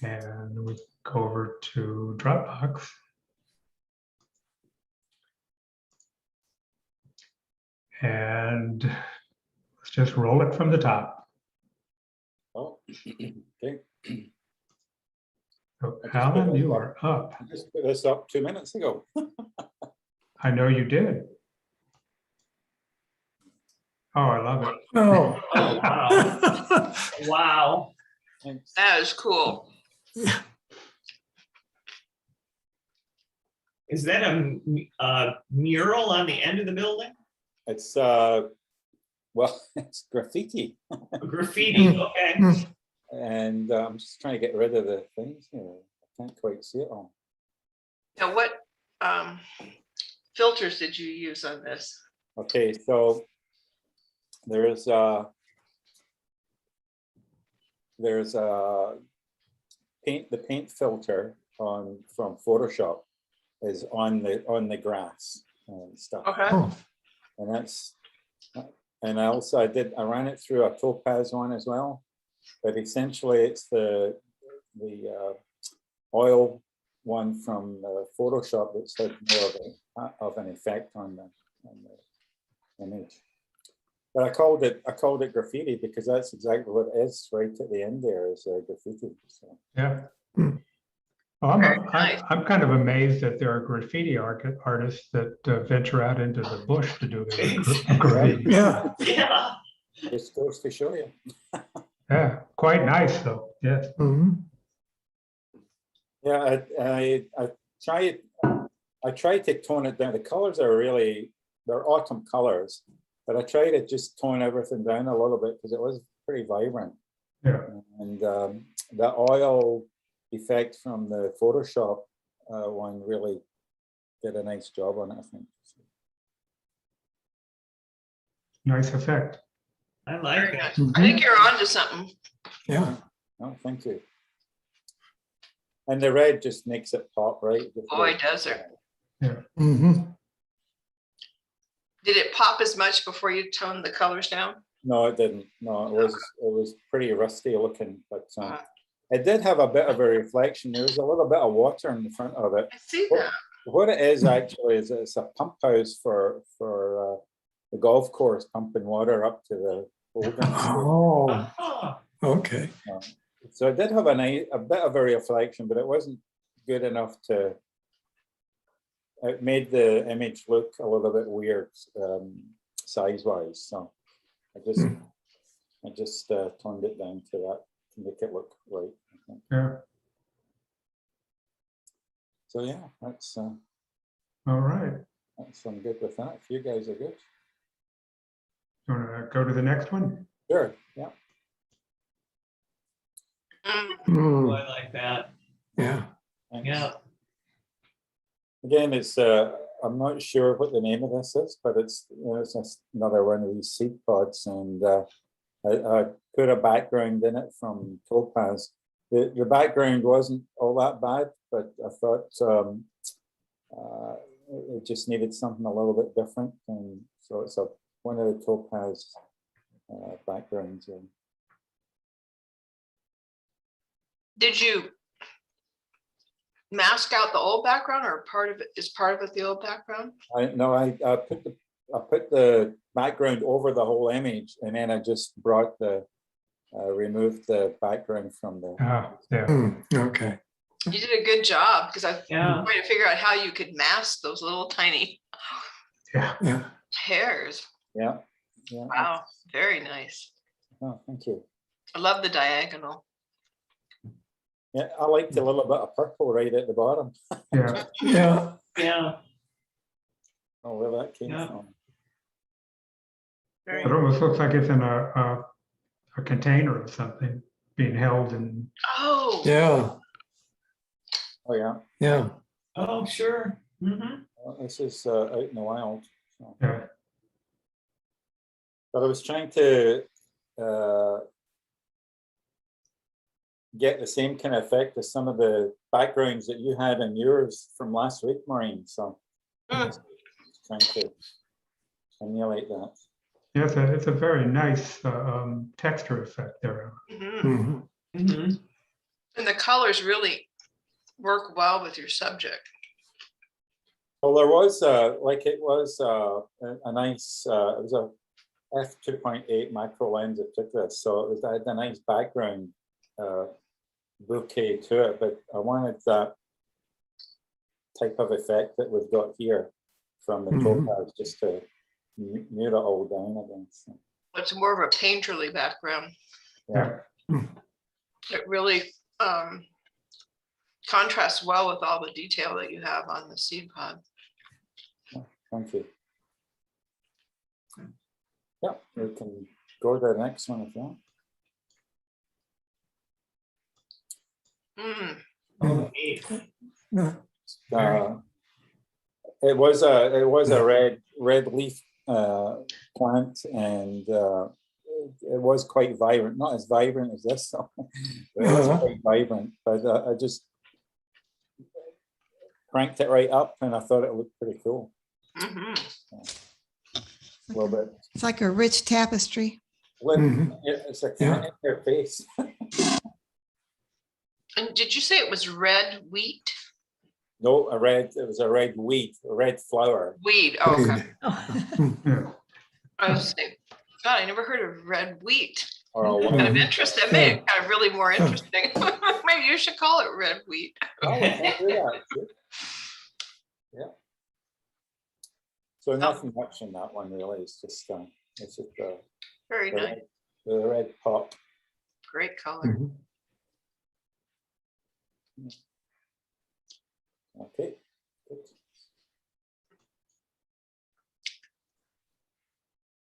And we go over to Dropbox. And let's just roll it from the top. Oh, okay. So Alan, you are up. I just put this up 2 minutes ago. I know you did. Oh, I love it. Oh. Oh, wow. Wow. Thanks. That is cool. Is that a mural on the end of the building? It's well, it's graffiti, A graffiti, okay. and I'm just trying to get rid of the things here. I can't quite see it all. Now, what filters did you use on this? Okay, so there's the paint filter from Photoshop is on the grass and stuff. Okay. Oh, And that's, and I ran it through a topaz one as well, but essentially it's the oil one from Photoshop that's had more of an effect on the image. But I called it graffiti because that's exactly what it is right at the end there is graffiti. So. Yeah. Hmm. Well, Very nice. I'm kind of amazed that there are graffiti artists that venture out into the bush to do their graffiti. yeah. Yeah. Just goes to show you. Yeah, quite nice though. Yes. Mhm. Yeah, I tried to tone it down. The colors are they're autumn colors, but I tried to just tone everything down a little bit because it was pretty vibrant. Yeah. And the oil effect from the Photoshop one really did a nice job on it, I think. Nice effect. I like Very it. nice. Mhm. I think you're onto something. Yeah. Oh, thank you. And the red just makes it pop, right? Boy, does it. Mhm. Did it pop as much before you toned the colors down? No, it didn't. No, it was pretty rusty looking, but it did have a bit of a reflection. There was a little bit of water in the front of it. I see What, that. what it is actually is it's a pump house for the golf course, pumping water up to the holding. Oh, Oh, okay. So it did have a bit of a reflection, but it wasn't good enough to. It made the image look a little bit weird size-wise. So I just toned it down to that to make it look right, I think. Yeah. So yeah, that's All right. I'm good with that. If you guys are good. You want to go to the next one? Sure. Yeah. Mm, I like that. yeah. Thanks. Yeah. Again, it's I'm not sure what the name of this is, but it's it's just another one of these seed pods, and I put a background in it from topaz. The background wasn't all that bad, but I thought it just needed something a little bit different, and so it's one of the topaz backgrounds. Did you mask out the old background, or part of it the old background? I put the background over the whole image, and then I just brought removed the background from the. Yeah. Mm, okay. You did a good job, because I'm Yeah. trying to figure out how you could mask those little tiny Yeah. Yeah. hairs. Yeah. Yeah. Wow, very nice. Oh, thank you. I love the diagonal. Yeah, I liked a little bit of purple right at the bottom. Yeah. Yeah. Yeah. Oh, where that came Yeah. from. Very It almost looks like it's in a container or something being held in. Oh, Yeah. Oh yeah. Yeah. Oh, sure. Mm-hmm. Well, this is out in the wild. So. Yeah. But I was trying to get the same kind of effect as some of the backgrounds that you had in yours from last week, Maureen. So Mm. just trying to emulate that. Yes, it's a very nice texture effect there. mhm. Mhm. Mm-hmm. And the colors really work well with your subject. Well, there was like it was a nice it was a f2.8 macro lens that took this, so it was had a nice background bouquet to it, but I wanted that type of effect that we've got here from the topaz just to mute it all down again. So, It's more of a painterly background. yeah. It really contrasts well with all the detail that you have on the seed pod. Thank you. Yeah, we can go to the next one if you want. Oh, neat. It was a red leaf plant, and it was quite vibrant. Not as vibrant as this, though. But it was quite vibrant. But I just cranked it right up, and I thought it looked pretty cool. A little bit. It's like a rich tapestry. It's a kind of their face. And did you say it was red wheat? No, it was a red wheat, a red flower. Weed, oh, okay. Yeah. I was saying, God, I never heard of red wheat. Or a Kind of interesting. That made it kind of really more interesting. Maybe you should call it red wheat. Oh, we can't do that. Good. Yeah. So nothing much in that one really. It's just Very nice. The red pop. Great color. Okay. Good.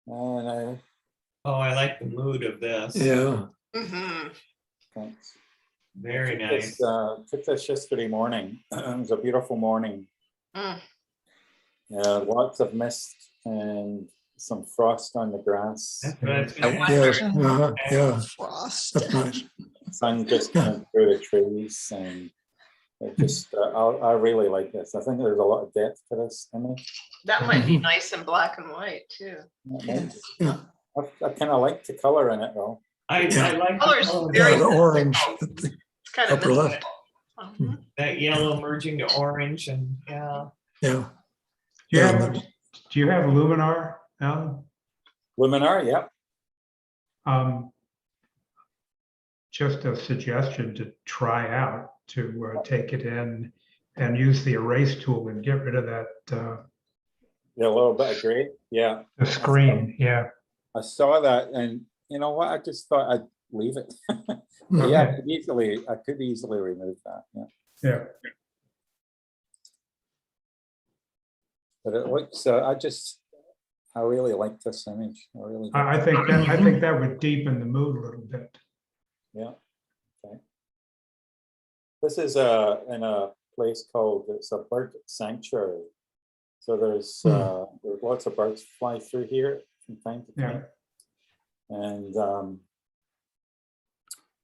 And Oh, I like the mood of this. Yeah. thanks. Very nice. Took this yesterday morning. It was a beautiful morning. Lots of mist and some frost on the grass. That's what I was gonna Yes. ask. Yeah. Frost. That's nice. Sun just coming through the trees, and it just I really like this. I think there's a lot of depth to this image. That might be nice in black and white too. Yeah. I kind of like the color in it though. I like Colors the color. very Yeah, the orange. It's kind of Upper left. mystical. That yellow merging to orange, and yeah. Yeah. Do you have Luminar, Alan? Luminar, yeah. Just a suggestion to try out, to take it in and use the erase tool and get rid of that A little bit of gray, yeah. the screen. Yeah. I saw that, and you know what? I just thought I'd leave it. Yeah, I could easily remove that. Yeah. Yeah. But it looks. I really like this image. I really. Do. I think that would deepen the mood a little bit. Yeah. Okay. This is in a place called, it's a bird sanctuary. So there's lots of birds fly through here from time to time. And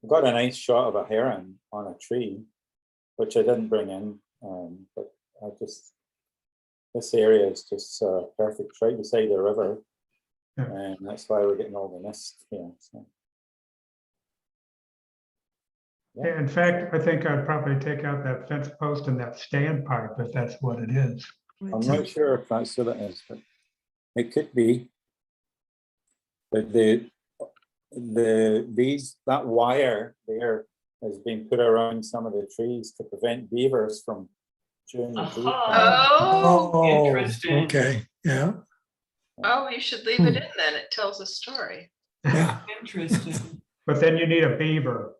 I've got a nice shot of a heron on a tree, which I didn't bring in, but this area is just perfect, right beside the river. Yeah. And that's why we're getting all the mist here. So. Yeah, in fact, I think I'd probably take out that fence post and that standpipe if that's what it is. I'm not sure if that's what it is, but it could be. But that wire there has been put around some of the trees to prevent beavers from chewing the tree. Oh, Oh, Interesting. okay. Yeah. oh, you should leave it in then. It tells a story. Yeah. Interesting. But then you need a beaver.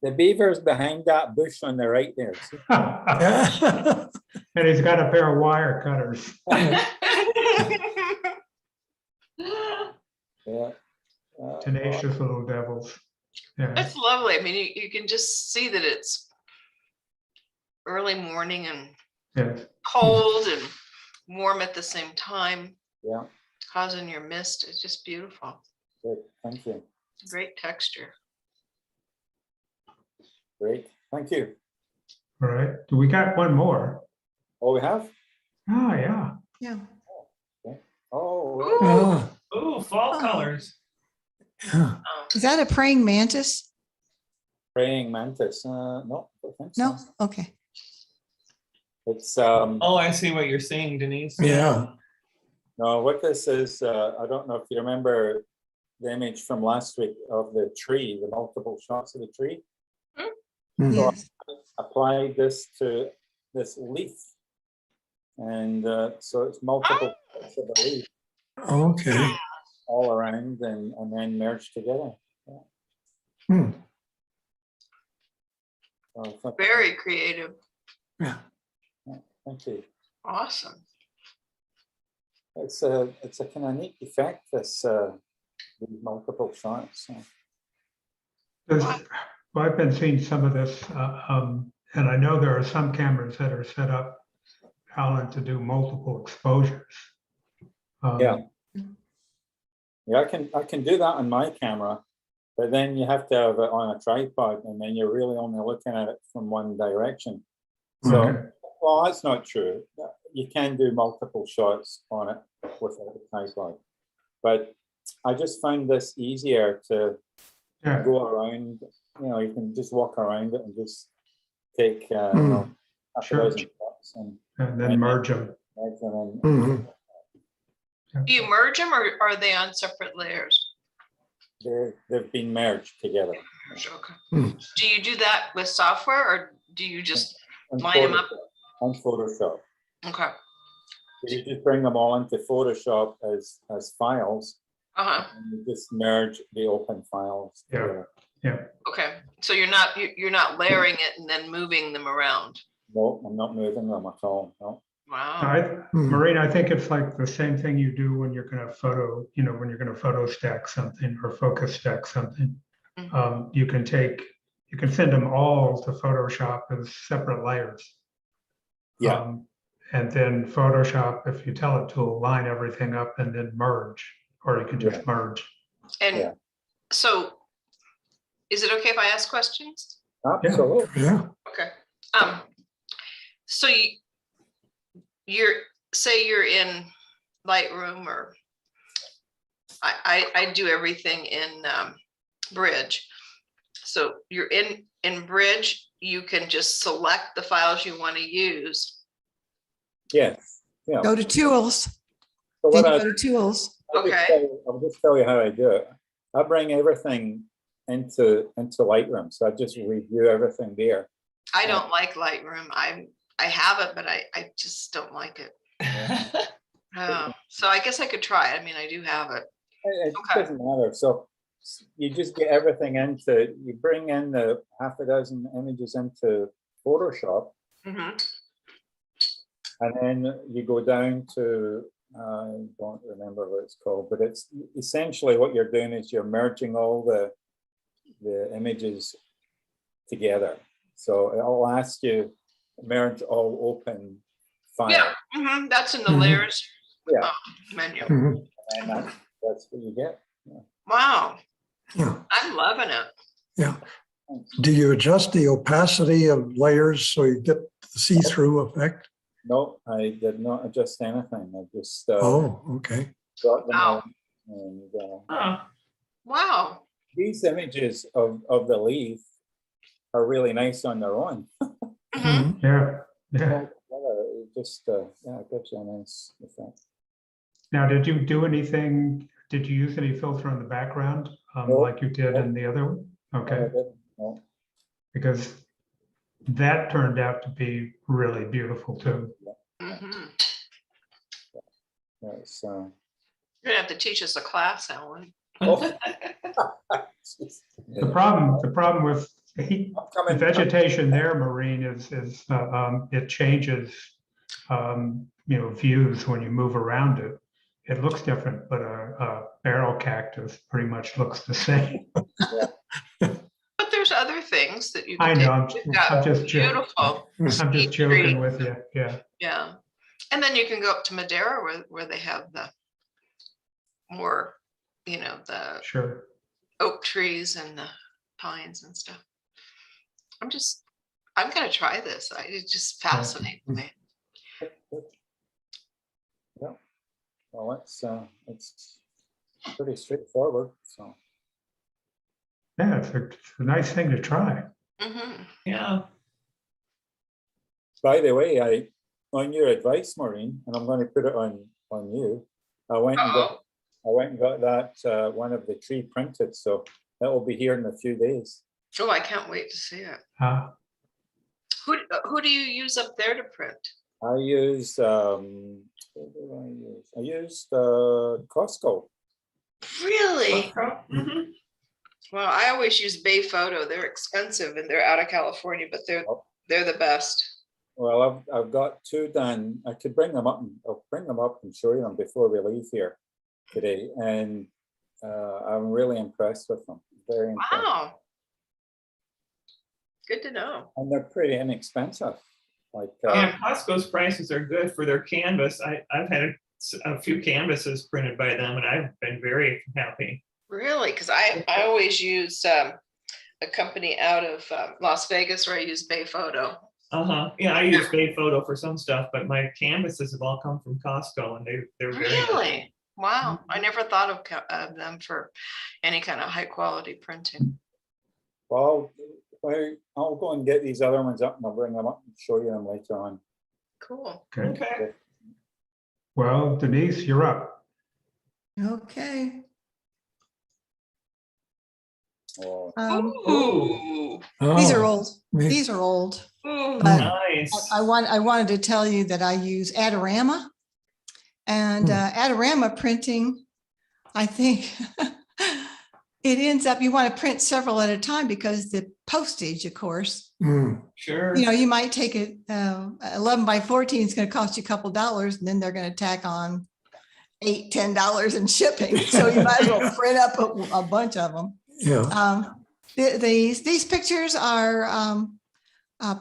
The beaver's behind that bush on the right there. See? And he's got a pair of wire cutters. Yeah. Tenacious little devils. Yeah. It's lovely. I mean, you can just see that it's early morning and Yes. cold and warm at the same time, Yeah. causing your mist. It's just beautiful. Good. Thank you. Great texture. Great. Thank you. All right. Do we got one more? Oh, we have? Oh, yeah. Yeah. Oh, Ooh. Oh, Ooh, fall colors. Yeah. Is that a praying mantis? Praying mantis. No, I don't think so. No? Okay. It's Oh, I see what you're saying, Denise. Yeah. no. What this is, I don't know if you remember the image from last week of the tree, the multiple shots of the tree. Mhm. Yes. Applied this to this leaf, and so it's multiple shots of the leaf Okay. all around, and then merged together. Hmm. So, Very creative. Yeah. thank you. Awesome. It's a kind of neat effect. This these multiple shots. So. Well, I've been seeing some of this, and I know there are some cameras that are set up, Alan, to do multiple exposures. Yeah. Yeah, I can do that on my camera, but then you have to have it on a tripod, and then you're really only looking at it from one direction. So, Okay. well, that's not true. You can do multiple shots on it without a tripod, but I just find this easier to Yeah, go around. You know, you can just walk around it and just take half Sure. a dozen shots and then merge them. then Mhm. Do you merge them or are they on separate layers? they've been merged together. Okay. Hmm. Do you do that with software or do you just On line them up? Photoshop. On Photoshop. Okay. So you just bring them all into Photoshop as files, Uh-huh. and you just merge the open files. Yeah. together. Okay. So you're not layering it and then moving them around. No, I'm not moving them at all. No. Wow. Maureen, I think it's like the same thing you do when you're going to when you're going to photo stack something or focus stack something. Mhm. You can send them all to Photoshop as separate layers. Yeah. And then Photoshop, if you tell it to line everything up and then merge, or you can just merge. And Yeah. so is it okay if I ask questions? Absolutely. Yeah. Okay. So you're in Lightroom, or I do everything in Bridge. So you're in Bridge, you can just select the files you want to use. Yes. Yeah. Go to tools. So Then what you go to tools. I'll just tell you how I do it. I bring everything into Lightroom, so I just review everything there. I don't like Lightroom. I have it, but I just don't like it. So I guess I could try it. I mean, I do have it. It Okay. doesn't matter. So you just get everything you bring in the half a dozen images into Photoshop, Mhm. and then you go down to, I don't remember what it's called, but it's essentially what you're doing is you're merging all the images together. So it'll ask you merge all open files. Yeah, that's in the Mhm. layers Yeah. menu. Mhm. And that's what you get. Wow, Yeah. I'm loving it. Yeah. Do you adjust the opacity of layers so you get the see-through effect? No, I did not adjust anything. I just Oh, okay. brought them Wow. on. And Wow. these images of the leaf are really nice on their own. Mhm. Yeah. It just it gives you a nice effect. Now, did you do anything? Did you use any filter on the background No. like you did in the other one? Okay, No, I didn't. No. because that turned out to be really beautiful too. Mhm. It's, You're gonna have to teach us a class, Alan. The problem with the upcoming vegetation there, Maureen, is it changes, views when you move around it. It looks different, but a barrel cactus pretty much looks the same. But there's other things that you I can know, take. You've got I'm just beautiful. I'm just joking with you. Yeah. Yeah. And then you can go up to Madeira where they have the more, the Sure. oak trees and the pines and stuff. I'm gonna try this. It just fascinates me. Yeah. Well, it's pretty straightforward. So Yeah, it's a nice thing to try. Mhm. Yeah. By the way, on your advice, Maureen, and I'm going to put it on you. I went and got that one of the tree printed, so that will be here in a few days. Oh, I can't wait to see it. Uh, Who do you use up there to print? I used what did I use? I used Costco. Really? Mhm. Well, I always use Bay Photo. They're expensive and they're out of California, but they're the best. Well, I've got two done. I could bring them up and I'll bring them up and show you them before we leave here today. And I'm really impressed with them. Very impressed. Wow. Good to know. And they're pretty inexpensive. Like Yeah, Costco's prices are good for their canvas. I've had a few canvases printed by them, and I've been very happy. Really? Because I always use a company out of Las Vegas where I use Bay Photo. Yeah, I use Bay Photo for some stuff, but my canvases have all come from Costco, and they're very nice. Really? Wow. I never thought of them for any kind of high quality printing. well, I'll go and get these other ones up and I'll bring them up and show you them later on. Cool. okay. Okay. Well, Denise, you're up. Okay. Oh, Ooh. These are Oh, old. me- These are old. Ooh. But Nice. I wanted to tell you that I use Adorama, and Adorama printing, I think it ends up, you want to print several at a time because the postage, of course, Sure. you know, you might take it 11 by 14 is going to cost you a couple dollars, and then they're going to tack on $8-10 in shipping. So you might as well print up a bunch of them. Yeah. These pictures are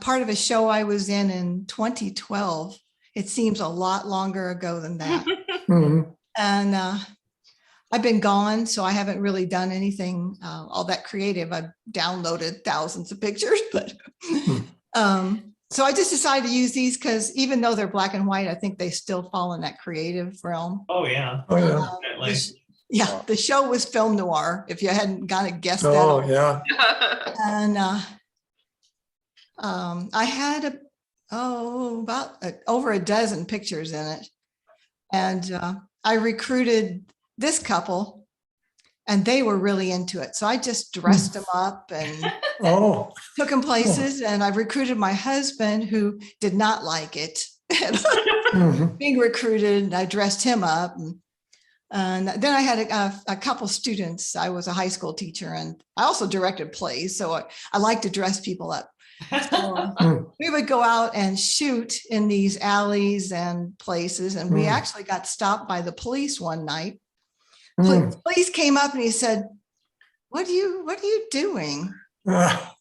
part of a show I was in 2012. It seems a lot longer ago than that. Mhm. And I've been gone, so I haven't really done anything all that creative. I've downloaded thousands of pictures, but so I just decided to use these because even though they're black and white, I think they still fall in that creative realm. Oh yeah. Oh, yeah. Definitely. Yeah, the show was film noir, if you hadn't kind of guessed that. Oh, already. yeah. And I had about over a dozen pictures in it. And I recruited this couple and they were really into it. So I just dressed them up and Oh, took them places. And I recruited my husband, who did not like it. mhm. Being recruited, and I dressed him up. And then I had a couple students. I was a high school teacher and I also directed plays. So I like to dress people up. So we would go out and shoot in these alleys and places. And we actually got stopped by the police one night. Police came up and he said, what are you doing? Ah,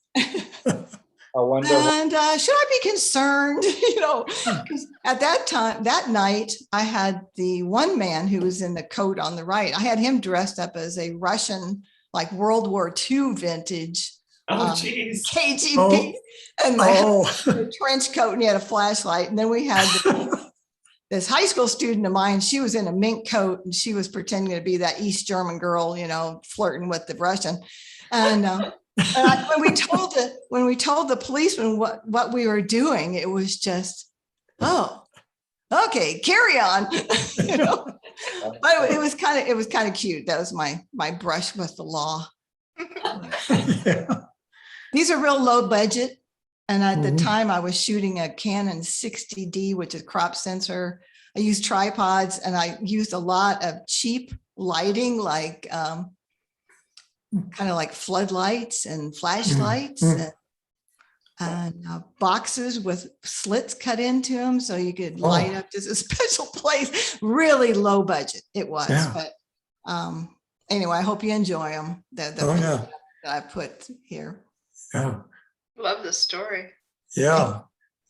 I wonder. And should I be concerned? You know, 'cause at that time, that night, I had the one man who was in the coat on the right. I had him dressed up as a Russian, like World War II vintage Oh geez. KGB, and my oh. husband had a trench coat, and he had a flashlight. And then we had this high school student of mine. She was in a mink coat, and she was pretending to be that East German girl, you know, flirting with the Russian. And when we told the policeman what we were doing, it was just, oh, okay, carry on. You know? But it was kind of cute. That was my brush with the law. Yeah. These are real low budget. And at the time I was shooting a Canon 60D, which is crop sensor. I used tripods and I used a lot of cheap lighting, like kind of like floodlights and flashlights and boxes with slits cut into them. So you could light up just a special place. Really low budget it was. Yeah. But anyway, I hope you enjoy them. Yeah. That I put here. Yeah. Love the story. Yeah.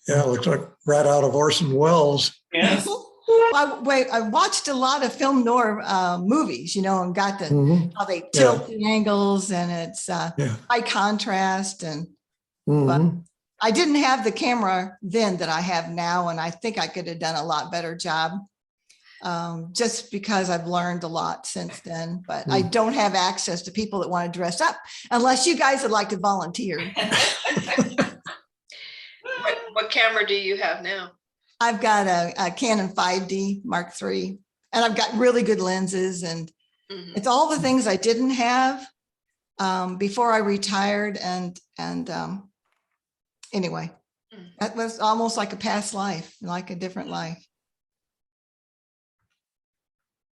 Yeah. It looks like right out of Orson Welles. Yes. I watched a lot of film noir movies, you know, and got how they tilt the angles, and it's high contrast. And but I didn't have the camera then that I have now, and I think I could have done a lot better job. just because I've learned a lot since then, but I don't have access to people that want to dress up unless you guys would like to volunteer. What camera do you have now? I've got a Canon 5D Mark III, and I've got really good lenses, and Mhm. it's all the things I didn't have before I retired. And anyway, that was almost like a past life, like a different life.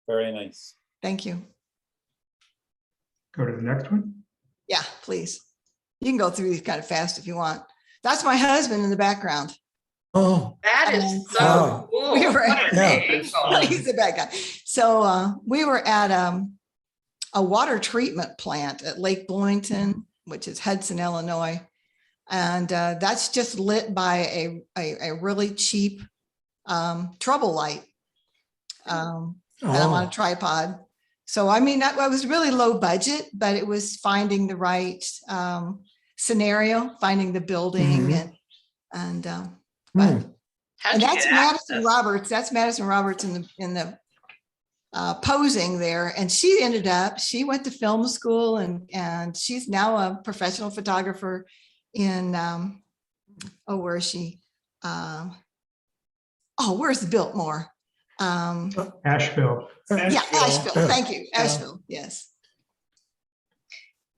Very nice. Thank you. Go to the next one. Yeah, please. You can go through these kind of fast if you want. That's my husband in the background. Oh, That is Um, so wow. cool. We were- What an Yeah. angle. He's the bad guy. So we were at a water treatment plant at Lake Bloomington, which is Hudson, Illinois. And that's just lit by a really cheap trouble light. And I'm on a oh, tripod. So, I mean, that was really low budget, but it was finding the right scenario, finding the building Mhm. and Hmm. How'd and you that's get Madison access? Roberts. That's Madison Roberts in the posing there. And she went to film school and she's now a professional photographer in, where is she? Where's the Biltmore? Asheville. Yeah, Asheville. Yeah. Thank you. Asheville. Yes.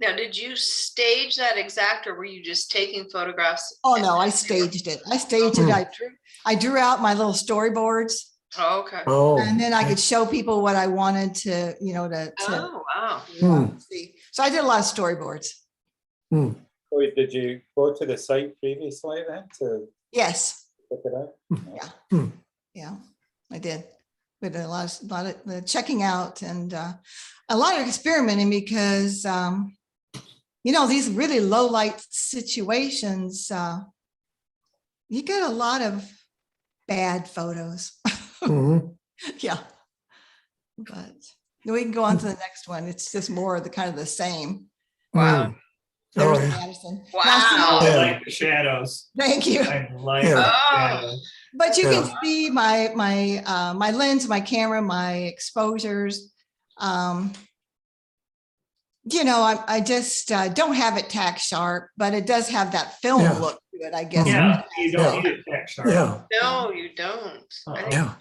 Now, did you stage that exact, or were you just taking photographs? Oh, no, I staged it. I drew out my little storyboards, Oh, okay. Oh. and then I could show people what I wanted to, to Oh, wow. see. So I did a lot of storyboards. Hmm. Wait, did you go to the site previously then to Yes. check it out? Yeah, I did. We did a lot of checking out and a lot of experimenting because, these really low light situations, you get a lot of bad photos. Mhm. Yeah. But we can go on to the next one. It's just more of the kind of the same. Wow. Hmm. There's Oh, yeah. Madison. Wow. Now, I Yeah. like the shadows. thank you. I like Yeah. the Oh. shadows. But you can Yeah. see my lens, my camera, my exposures. I just don't have it tack sharp, but it does have that film Yeah. look to it, I guess. Yeah, you don't Yeah. need it tack sharp. Yeah. No, you don't. Yeah.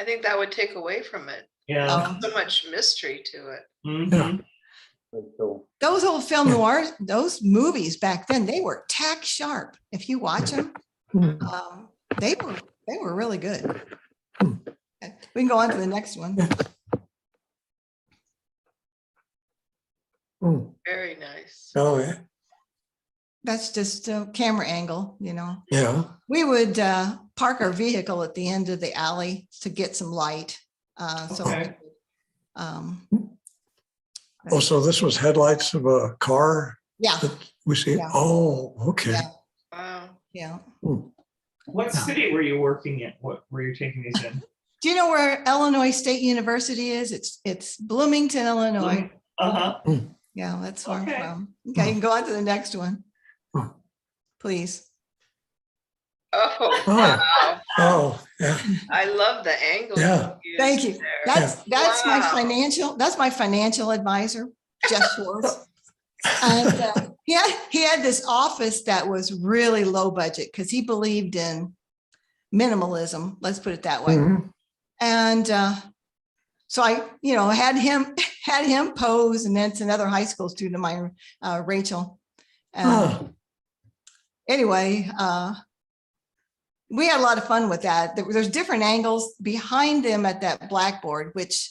I think that would take away from it. Yeah. So much mystery to it. Mhm. Very cool. Those old film noirs, those movies back then, they were tack sharp. If you watch them, Hmm. they were really good. Okay, we can go on to the next one. Hmm. Very nice. Oh, yeah. That's just a camera angle, Yeah. We would park our vehicle at the end of the alley to get some light. Okay. Oh, so this was headlights of a car Yeah, that we see? Yeah. Oh, okay. Yeah. Wow. yeah. What city were you working in? What were you taking these in? Do you know where Illinois State University is? It's Bloomington, Illinois. Uh-huh. Yeah, that's where Okay. I'm from. Okay, you can go on to the next one. Hmm. Please. Oh, Oh. wow. Oh, yeah. I love the angle. Yeah. used Thank you. there. That's Wow. my financial advisor, Jeff Schwartz. And he had this office that was really low budget because he believed in minimalism. Let's put it that way. Mhm. And so I, had him pose, and then it's another high school student of mine, Rachel. Oh, Anyway, we had a lot of fun with that. There's different angles behind them at that blackboard, which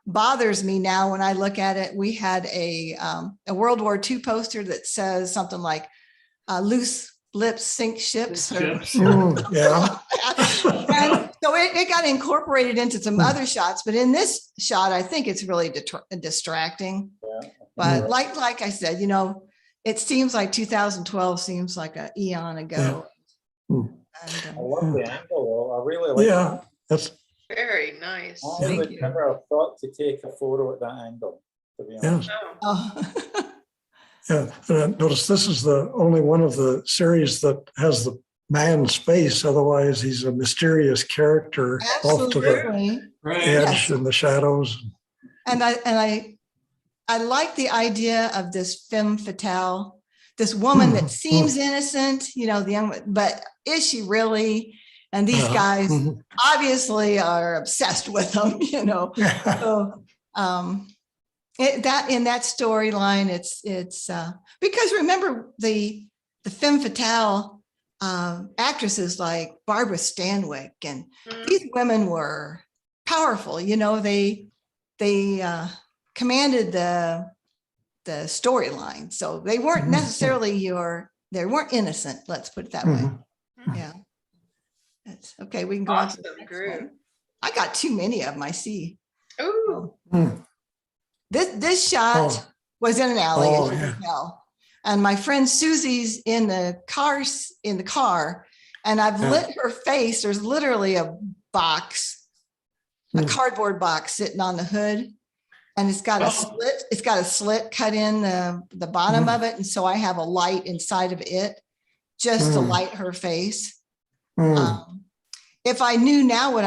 bothers me now when I look at it. We had a World War II poster that says something like loose lips sink ships. Chips. yeah. And so it got incorporated into some other shots, but in this shot, I think it's really distracting. Yeah. But like I said, it seems like 2012 seems like an eon ago. Hmm. And, I love the angle though. I really like Yeah. it. That's, Very nice. I Thank would you. never have thought to take a photo at that angle, to be yeah. honest. Oh, oh, Yeah. And notice this is the only one of the series that has the man's face. Otherwise, he's a mysterious character off to the absolutely. Right. edge and the shadows. And I like the idea of this femme fatale, this woman that seems innocent, you know, the young, but is she really? And these guys obviously are obsessed with them, you know. So that in that storyline, it's because remember the femme fatale actresses like Barbara Stanwyck, and these women were powerful, you know, they commanded the storyline. So they weren't necessarily they weren't innocent. Let's put it that way. Yeah. That's okay. We can go on to the Awesome next group. one. I got too many of them, I see. Ooh, This shot was in an alley, Oh, as you yeah. can tell. And my friend Susie's in the car, and I've lit her face. There's literally a box, a cardboard box sitting on the hood. And it's got a slit. It's got a slit cut in the bottom of it. And so I have a light inside of it just to light her face. If I knew now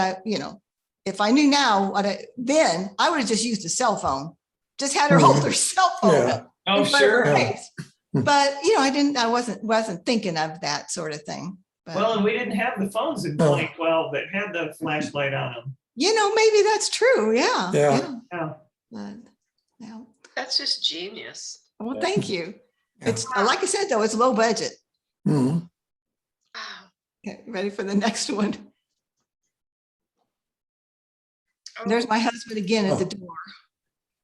then I would have just used a cell phone, just had her hold her cell phone up Oh, in front of her sure. face. But you know, I wasn't thinking of that sort of thing. But, Well, and we didn't have the phones in 2012 that had the flashlight on them. you know, maybe that's true. Yeah. Yeah. Yeah. But, yeah. that's just genius. Well, thank you. Yeah. It's like I said, though, it's low budget. Mhm. Wow. Okay, ready for the next one? Oh, There's my husband again at the door.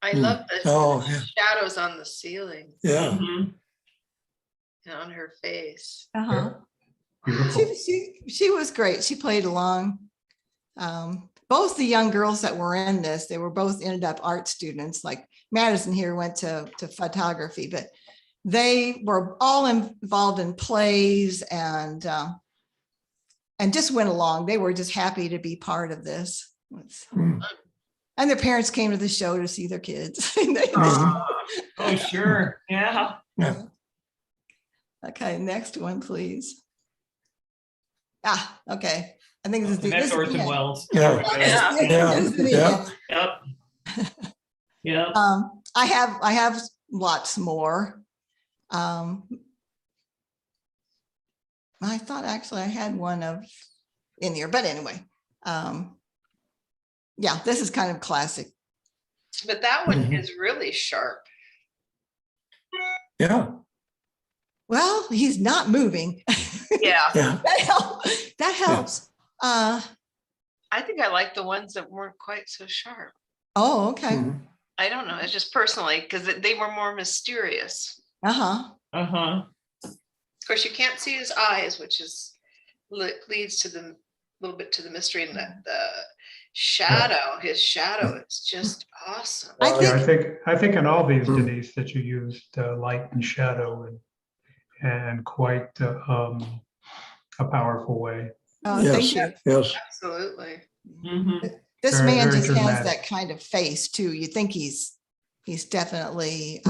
I love the Oh, yeah. shadows on the ceiling Yeah. Mhm. and on her face. Uh-huh. Beautiful. She was great. She played along. Both the young girls that were in this, they were both ended up art students. Like Madison here went to photography, but they were all involved in plays and just went along. They were just happy to be part of this. And their parents came to the show to see their kids. Oh, sure. Yeah. Okay, next one, please. Okay. I think this is And that's this is the Orson end. Welles. Yeah. Yeah. Yeah. This is the Yeah. end. Yep. Yep. I have lots more. I thought actually I had one in here, but anyway. Yeah, this is kind of classic. But that one is really sharp. Yeah. Well, he's not moving. Yeah. Yeah. That helps. I think I like the ones that weren't quite so sharp. Oh, okay. Mhm. I don't know. It's just personally because they were more mysterious. Uh-huh. Uh-huh. Of course, you can't see his eyes, which is leads to the little bit to the mystery, and the shadow. His shadow is just awesome. I Yeah, think I think in all these, Denise, that you used light and shadow and quite a powerful way. thank you. Yes. Absolutely. Mm-hmm. This Very, man very just has dramatic. that kind of face too. You think he's definitely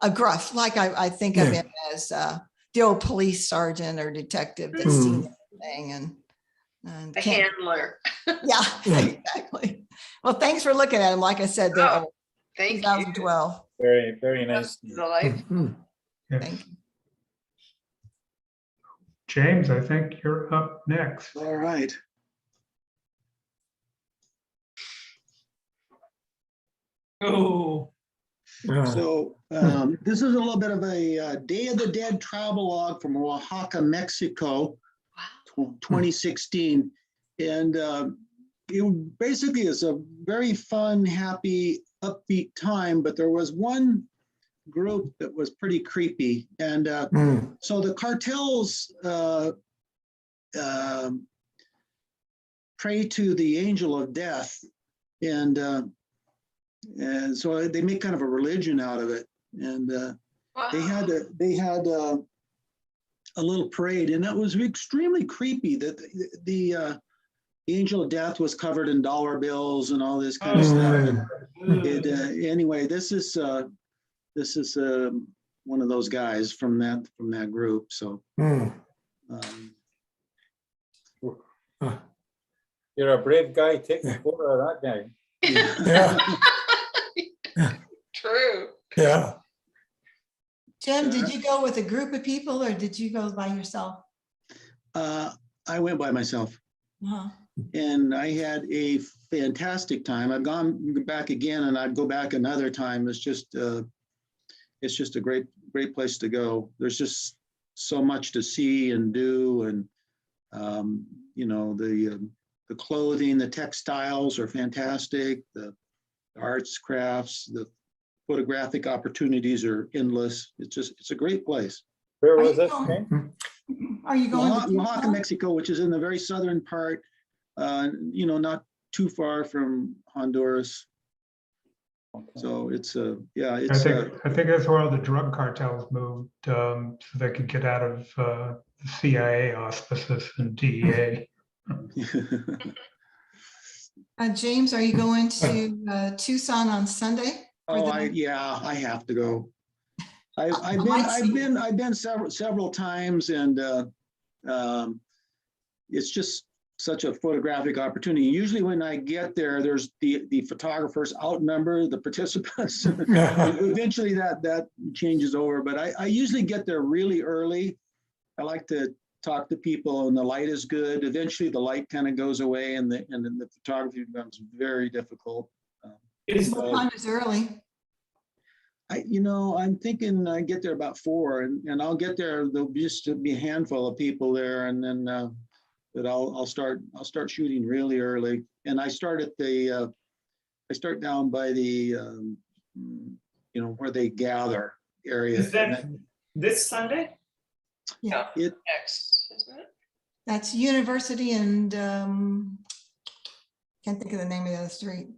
a gruff, like I think of him as the old police sergeant or detective that's seen everything and The can't. handler. Yeah, exactly. Well, thanks for looking at him. Like I said, they're Oh, thank you. 2012. Very, very nice. Delightful. Mhm. Yes. Thank you. James, I think you're up next. All right. Oh. Yeah. So this is a little bit of a Day of the Dead travelogue from Oaxaca, Mexico, 2016. And it basically is a very fun, happy, upbeat time, but there was one group that was pretty creepy. And so the cartels pray to the angel of death, and so they make kind of a religion out of it. And they had a little parade, and that was extremely creepy. That the angel of death was covered in dollar bills and all this kind of stuff. Anyway, this is one of those guys from that group. So. Yeah, You're a brave guy taking a photo of that guy. Yeah, True. yeah. Jim, did you go with a group of people or did you go by yourself? I went by myself. Uh-huh. And I had a fantastic time. I've gone back again, and I'd go back another time. It's just a great place to go. There's just so much to see and do, and you know, the clothing, the textiles are fantastic. The arts, crafts, the photographic opportunities are endless. It's a great place. Where Are was you it? going- Ken? Are you going to Oaxaca, Tucson? Mexico, which is in the very southern part, you know, not too far from Honduras. So it's yeah, I it's think that's where all the drug cartels moved, so they could get out of the CIA auspices and DEA. James, are you going to Tucson on Sunday? oh, I have to go. I've been several times, and it's just such a photographic opportunity. Usually when I get there, there's the photographers outnumber the participants. Eventually that changes over, but I usually get there really early. I like to talk to people, and the light is good. Eventually the light kind of goes away, and then the photography becomes very difficult. What time is early? I'm thinking I get there about 4, and I'll get there. There'll just be a handful of people there, and then but I'll start shooting really early. And I start at I start down by the where they gather area. Is that this Sunday? Yeah, X, isn't it? that's University and can't think of the name of the other street.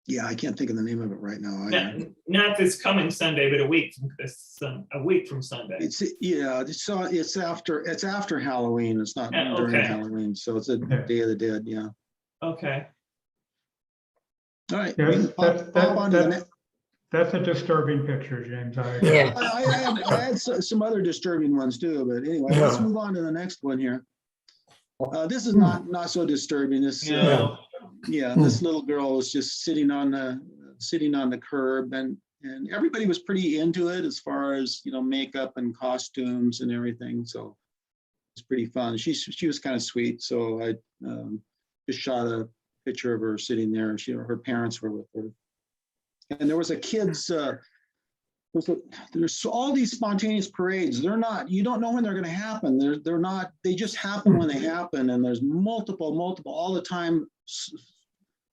Yeah, I can't think of the name of it right now. Not this coming Sunday, but a week from Sunday. It's after Halloween. It's not during okay. Halloween, so it's a Day of the Dead. Yeah. Okay. All right. Yeah, we can pop on to the next. That's a disturbing picture, James. Yeah. I had some other disturbing ones too, but anyway, let's Yeah. move on to the next one here. This is not so disturbing. This this little girl was just sitting on the curb, and everybody was pretty into it as far as makeup and costumes and everything. So it's pretty fun. She was kind of sweet, so I just shot a picture of her sitting there. Her parents were with her. And there was a kid's, there's all these spontaneous parades. You don't know when they're going to happen. They're not, they just happen when they happen. And there's multiple, all the time.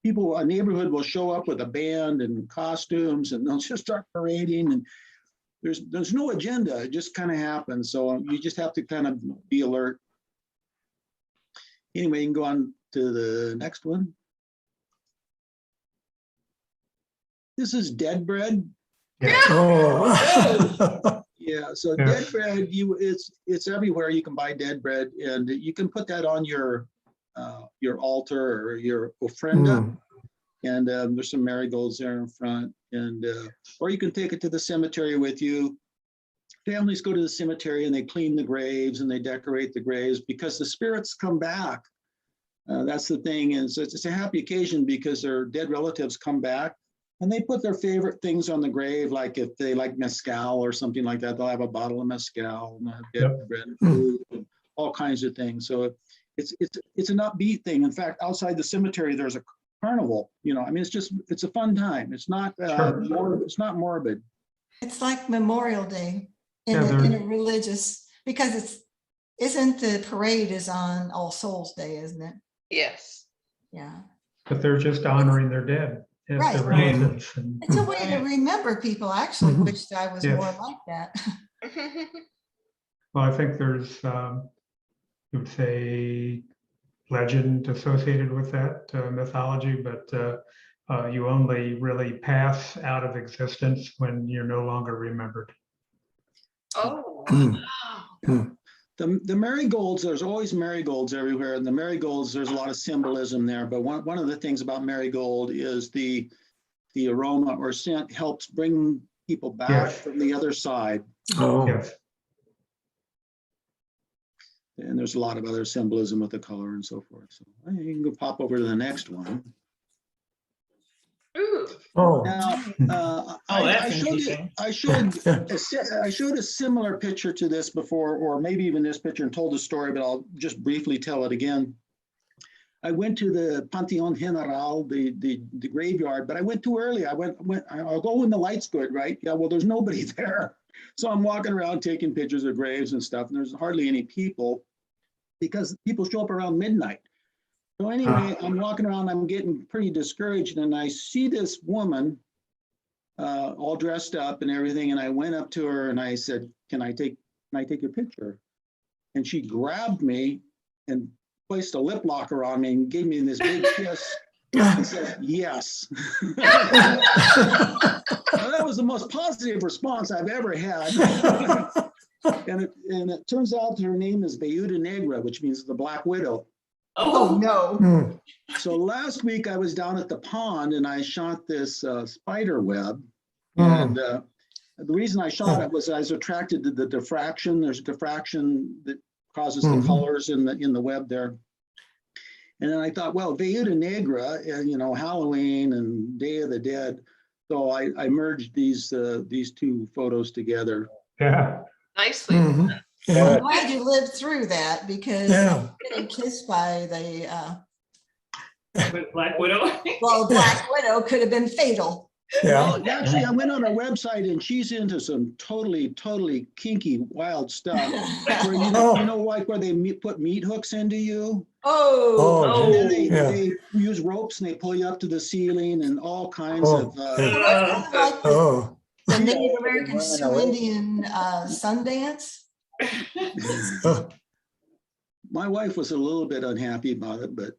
People, a neighborhood will show up with a band and costumes, and they'll just start parading. And there's no agenda. It just kind of happens. So you just have to kind of be alert. Anyway, you can go on to the next one. This is dead bread. Yeah. Oh. Yeah, so Yeah. dead bread, it's everywhere. You can buy dead bread, and you can put that on your altar or your ofrenda. And there's some marigolds there in front, and or you can take it to the cemetery with you. Families go to the cemetery and they clean the graves and they decorate the graves because the spirits come back. That's the thing, is it's a happy occasion because their dead relatives come back. And they put their favorite things on the grave, like if they like mezcal or something like that, they'll have a bottle of mezcal and dead bread and food and all kinds of things. So it's an upbeat thing. In fact, outside the cemetery, there's a carnival. It's a fun time. It's not it's not morbid. It's like Memorial Day in Yeah, a religious, because isn't the parade is on All Souls Day, isn't it? Yes. Yeah. But they're just honoring their dead. As Right. their relatives. And It's a way to remember people. I actually wished I was Yes. more like that. well, I think there's, you would say, legend associated with that mythology, but you only really pass out of existence when you're no longer remembered. Oh, wow. The marigolds, there's always marigolds everywhere. And the marigolds, there's a lot of symbolism there. But one of the things about marigold is the aroma or scent helps bring people back Yes. from the other side. Oh. Yes. And there's a lot of other symbolism with the color and so forth. So you can go pop over to the next one. Ooh, Oh, Now, that's I interesting. showed a similar picture to this before, or maybe even this picture, and told the story, but I'll just briefly tell it again. I went to the Panteon General, the graveyard, but I went too early. I'll go when the light's good, right? Yeah, well, there's nobody there. So I'm walking around taking pictures of graves and stuff, and there's hardly any people because people show up around midnight. So anyway, I'm walking around, I'm getting pretty discouraged, and I see this woman all dressed up and everything, and I went up to her and I said, can I take your picture? And she grabbed me and placed a lip locker on me and gave me this big kiss and said, yes. Now, that was the most positive response I've ever had. And it turns out her name is Viuda Negra, which means the Black Widow. Oh, no. So last week I was down at the pond and I shot this spider web. Mm. And the reason I shot it was I was attracted to the diffraction. There's diffraction that causes the colors in the web there. And then I thought, well, Viuda Negra, Halloween and Day of the Dead. So I merged these two photos together. Yeah. nicely. I'm yeah, glad you lived through that because yeah. getting kissed by the, With Black Widow. Black Widow could have been fatal. Yeah. Well, actually, I went on her website and she's into some totally kinky, wild stuff. Where like where they put meat hooks into you. Oh, And then yeah. they use ropes and they pull you up to the ceiling and all kinds Oh, of. yeah. That's kind of like Oh, the Native American Sioux Indian Sundance. oh. My wife was a little bit unhappy about it, but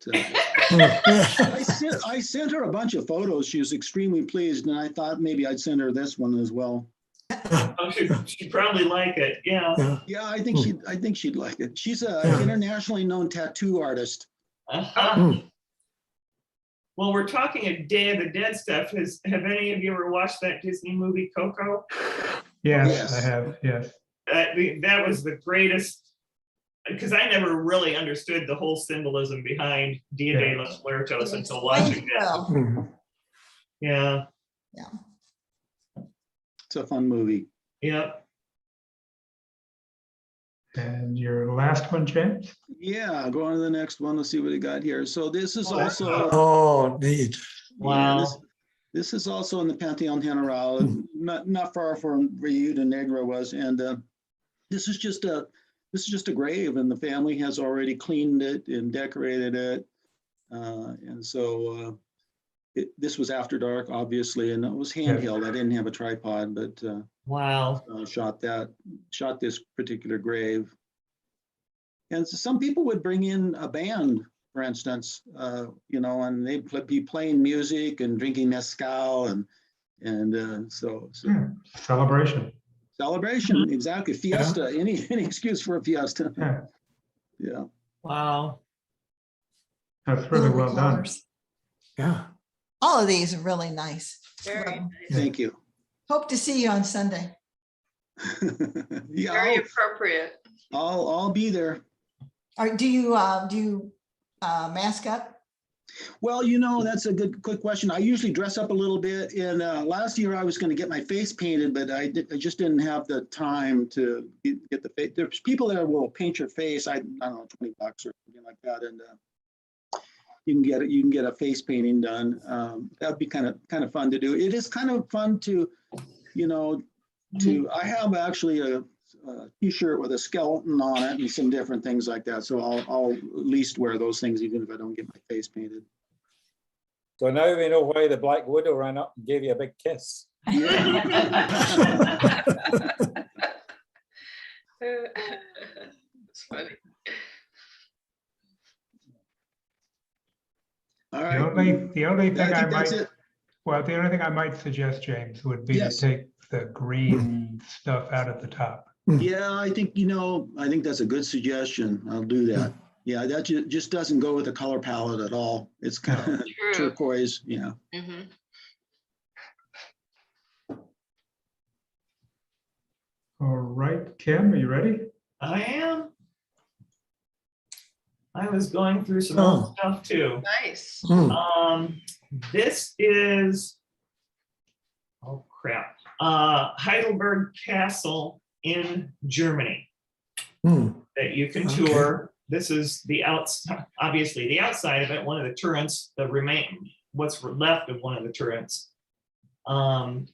I sent her a bunch of photos. She was extremely pleased, and I thought maybe I'd send her this one as well. Oh, she'd probably like it. Yeah. Yeah. Yeah, I think she'd like it. She's an internationally known tattoo artist. Uh-huh. Well, we're talking a Day of the Dead stuff. Have any of you ever watched that Disney movie Coco? Yes, I have. Yes. That was the greatest, because I never really understood the whole symbolism behind Dia de los Muertos until watching that. Mhm. Yeah. It's a fun movie. Yep. And your last one, James? Yeah, go on to the next one. Let's see what we got here. So this is also. Oh, neat. Wow. Yeah, this is also in the Panteon General, not far from where Viuda Negra was, and this is just a grave, and the family has already cleaned it and decorated it, and so this was after dark, obviously, and it was handheld. I didn't have a tripod, but Wow. shot this particular grave, and so some people would bring in a band. For instance, and they'd be playing music and drinking mezcal and so Celebration. celebration, exactly. Fiesta, any excuse for a fiesta. Yeah. Yeah. Wow. That's really well done. Yeah. All of these are really nice. Very, Thank you. Hope to see you on Sunday. Yeah, very appropriate. I'll be there. Do you mask up? Well, that's a good question. I usually dress up a little bit. And last year I was going to get my face painted, but I just didn't have the time to get the face. There's people that will paint your face. I don't know, $20 or something like that, and you can get a face painting done. That'd be kind of fun to do. It is kind of fun to, I have actually a t-shirt with a skeleton on it and some different things like that. So I'll at least wear those things even if I don't get my face painted. So now we know why the Black Widow ran up and gave you a big kiss. Yeah. It's funny. All The right. only thing I think that's it. the only thing I might suggest, James, would be to take the green stuff out at the top. Yeah, I think that's a good suggestion. I'll do that. Yeah, that just doesn't go with the color palette at all. It's kind of True. turquoise. Yeah. Mhm. All right, Kim, are you ready? I am. was going through some Oh. old stuff too. Nice. This is, oh crap, Heidelberg Castle in Germany that you can Okay. tour. This is the obviously the outside of it, one of the turrets, what's left of one of the turrets.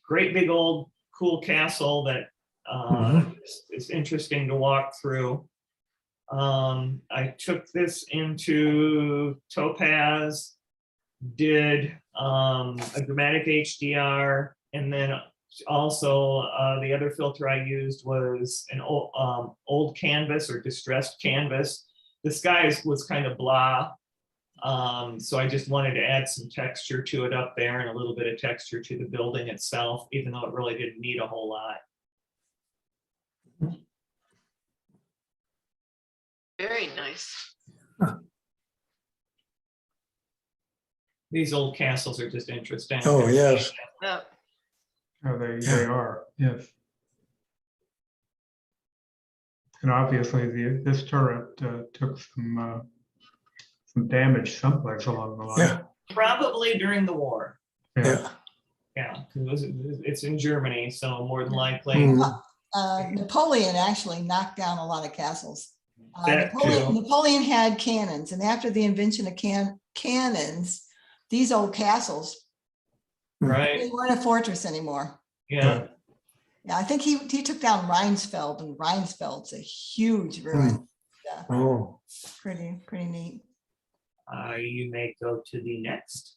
Great big old cool castle that is interesting to walk through. I took this into Topaz, did a dramatic HDR, and then also the other filter I used was an old canvas or distressed canvas. The sky was kind of blah, so I just wanted to add some texture to it up there and a little bit of texture to the building itself, even though it really didn't need a whole lot. Very nice. These old castles are just interesting. Oh, yes. Yeah. Oh, they are, yes. And obviously, this turret took some damage someplace along the line. Yeah. Probably during the war. Yeah. Yeah, because it's in Germany, so more than likely. Napoleon actually knocked down a lot of castles. That too. Napoleon had cannons, and after the invention of cannons, these old castles, Right. they weren't a fortress anymore. Yeah. Yeah, I think he took down Rheinsfeld, and Rheinsfeld's a huge ruin. Yeah, Oh. pretty neat. You may go to the next.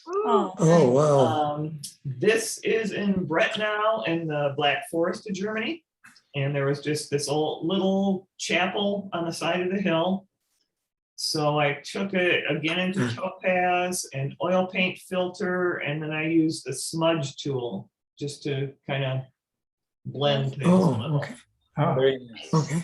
Oh, wow. This is in Brettnau in the Black Forest of Germany. And there was just this old little chapel on the side of the hill. So I took it again into Topaz and oil paint filter, and then I used the smudge tool just to kind of blend things a Oh, little. okay. Oh, Very nice. Okay.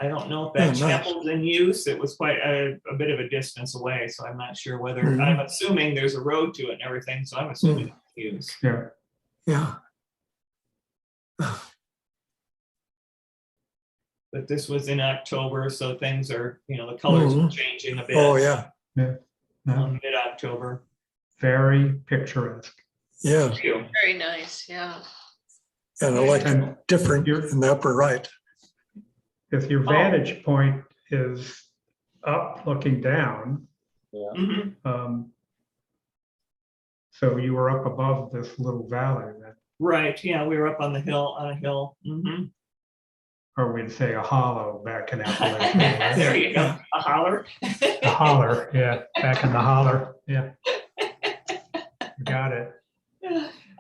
I don't know if Yeah, that nice. chapel's in use. It was quite a bit of a distance away, so I'm not sure whether, Mhm. I'm assuming there's a road to it and everything, so I'm assuming it's in use. yeah. Yeah. But this was in October, so things are, the colors are changing a bit. Oh, yeah. Mid-October. Very picturesque. Yeah. Thank you. Very nice. Yeah. And I like And it different in the upper right. if your vantage point is up looking down, Yeah. Mhm. So you were up above this little valley then, Right, yeah, we were up on a hill. Mhm. or we'd say a hollow back in Appalachia. There you go, a holler. A holler, yeah, back in the holler, yeah. Got it.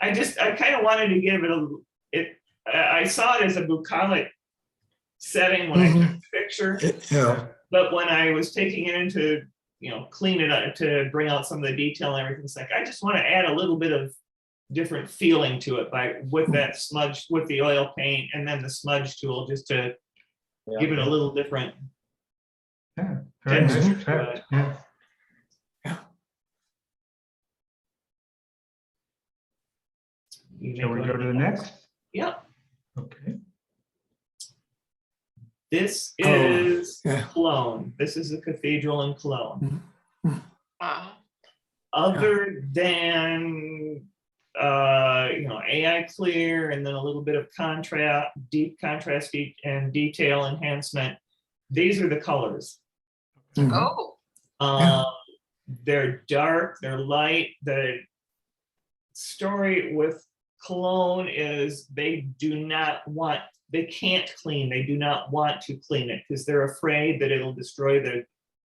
I kind of wanted to give I saw it as a bucolic setting when I took the picture, Yeah. but when I was taking it into, clean it up to bring out some of the detail and everything, it's like, I just want to add a little bit of different feeling to it with that smudge, with the oil paint and then the smudge tool, just to give it a little different. Yeah, very nice Texture to effect, it. yeah. You Shall we may go to the next? Yeah, Okay. this Oh, is yeah. Cologne. This is a cathedral in Cologne. Wow. Other than AI clear and then a little bit of deep contrast and detail enhancement, these are the colors. Oh. They're dark, they're light. The story with Cologne is they can't clean, they do not want to clean it because they're afraid that it'll destroy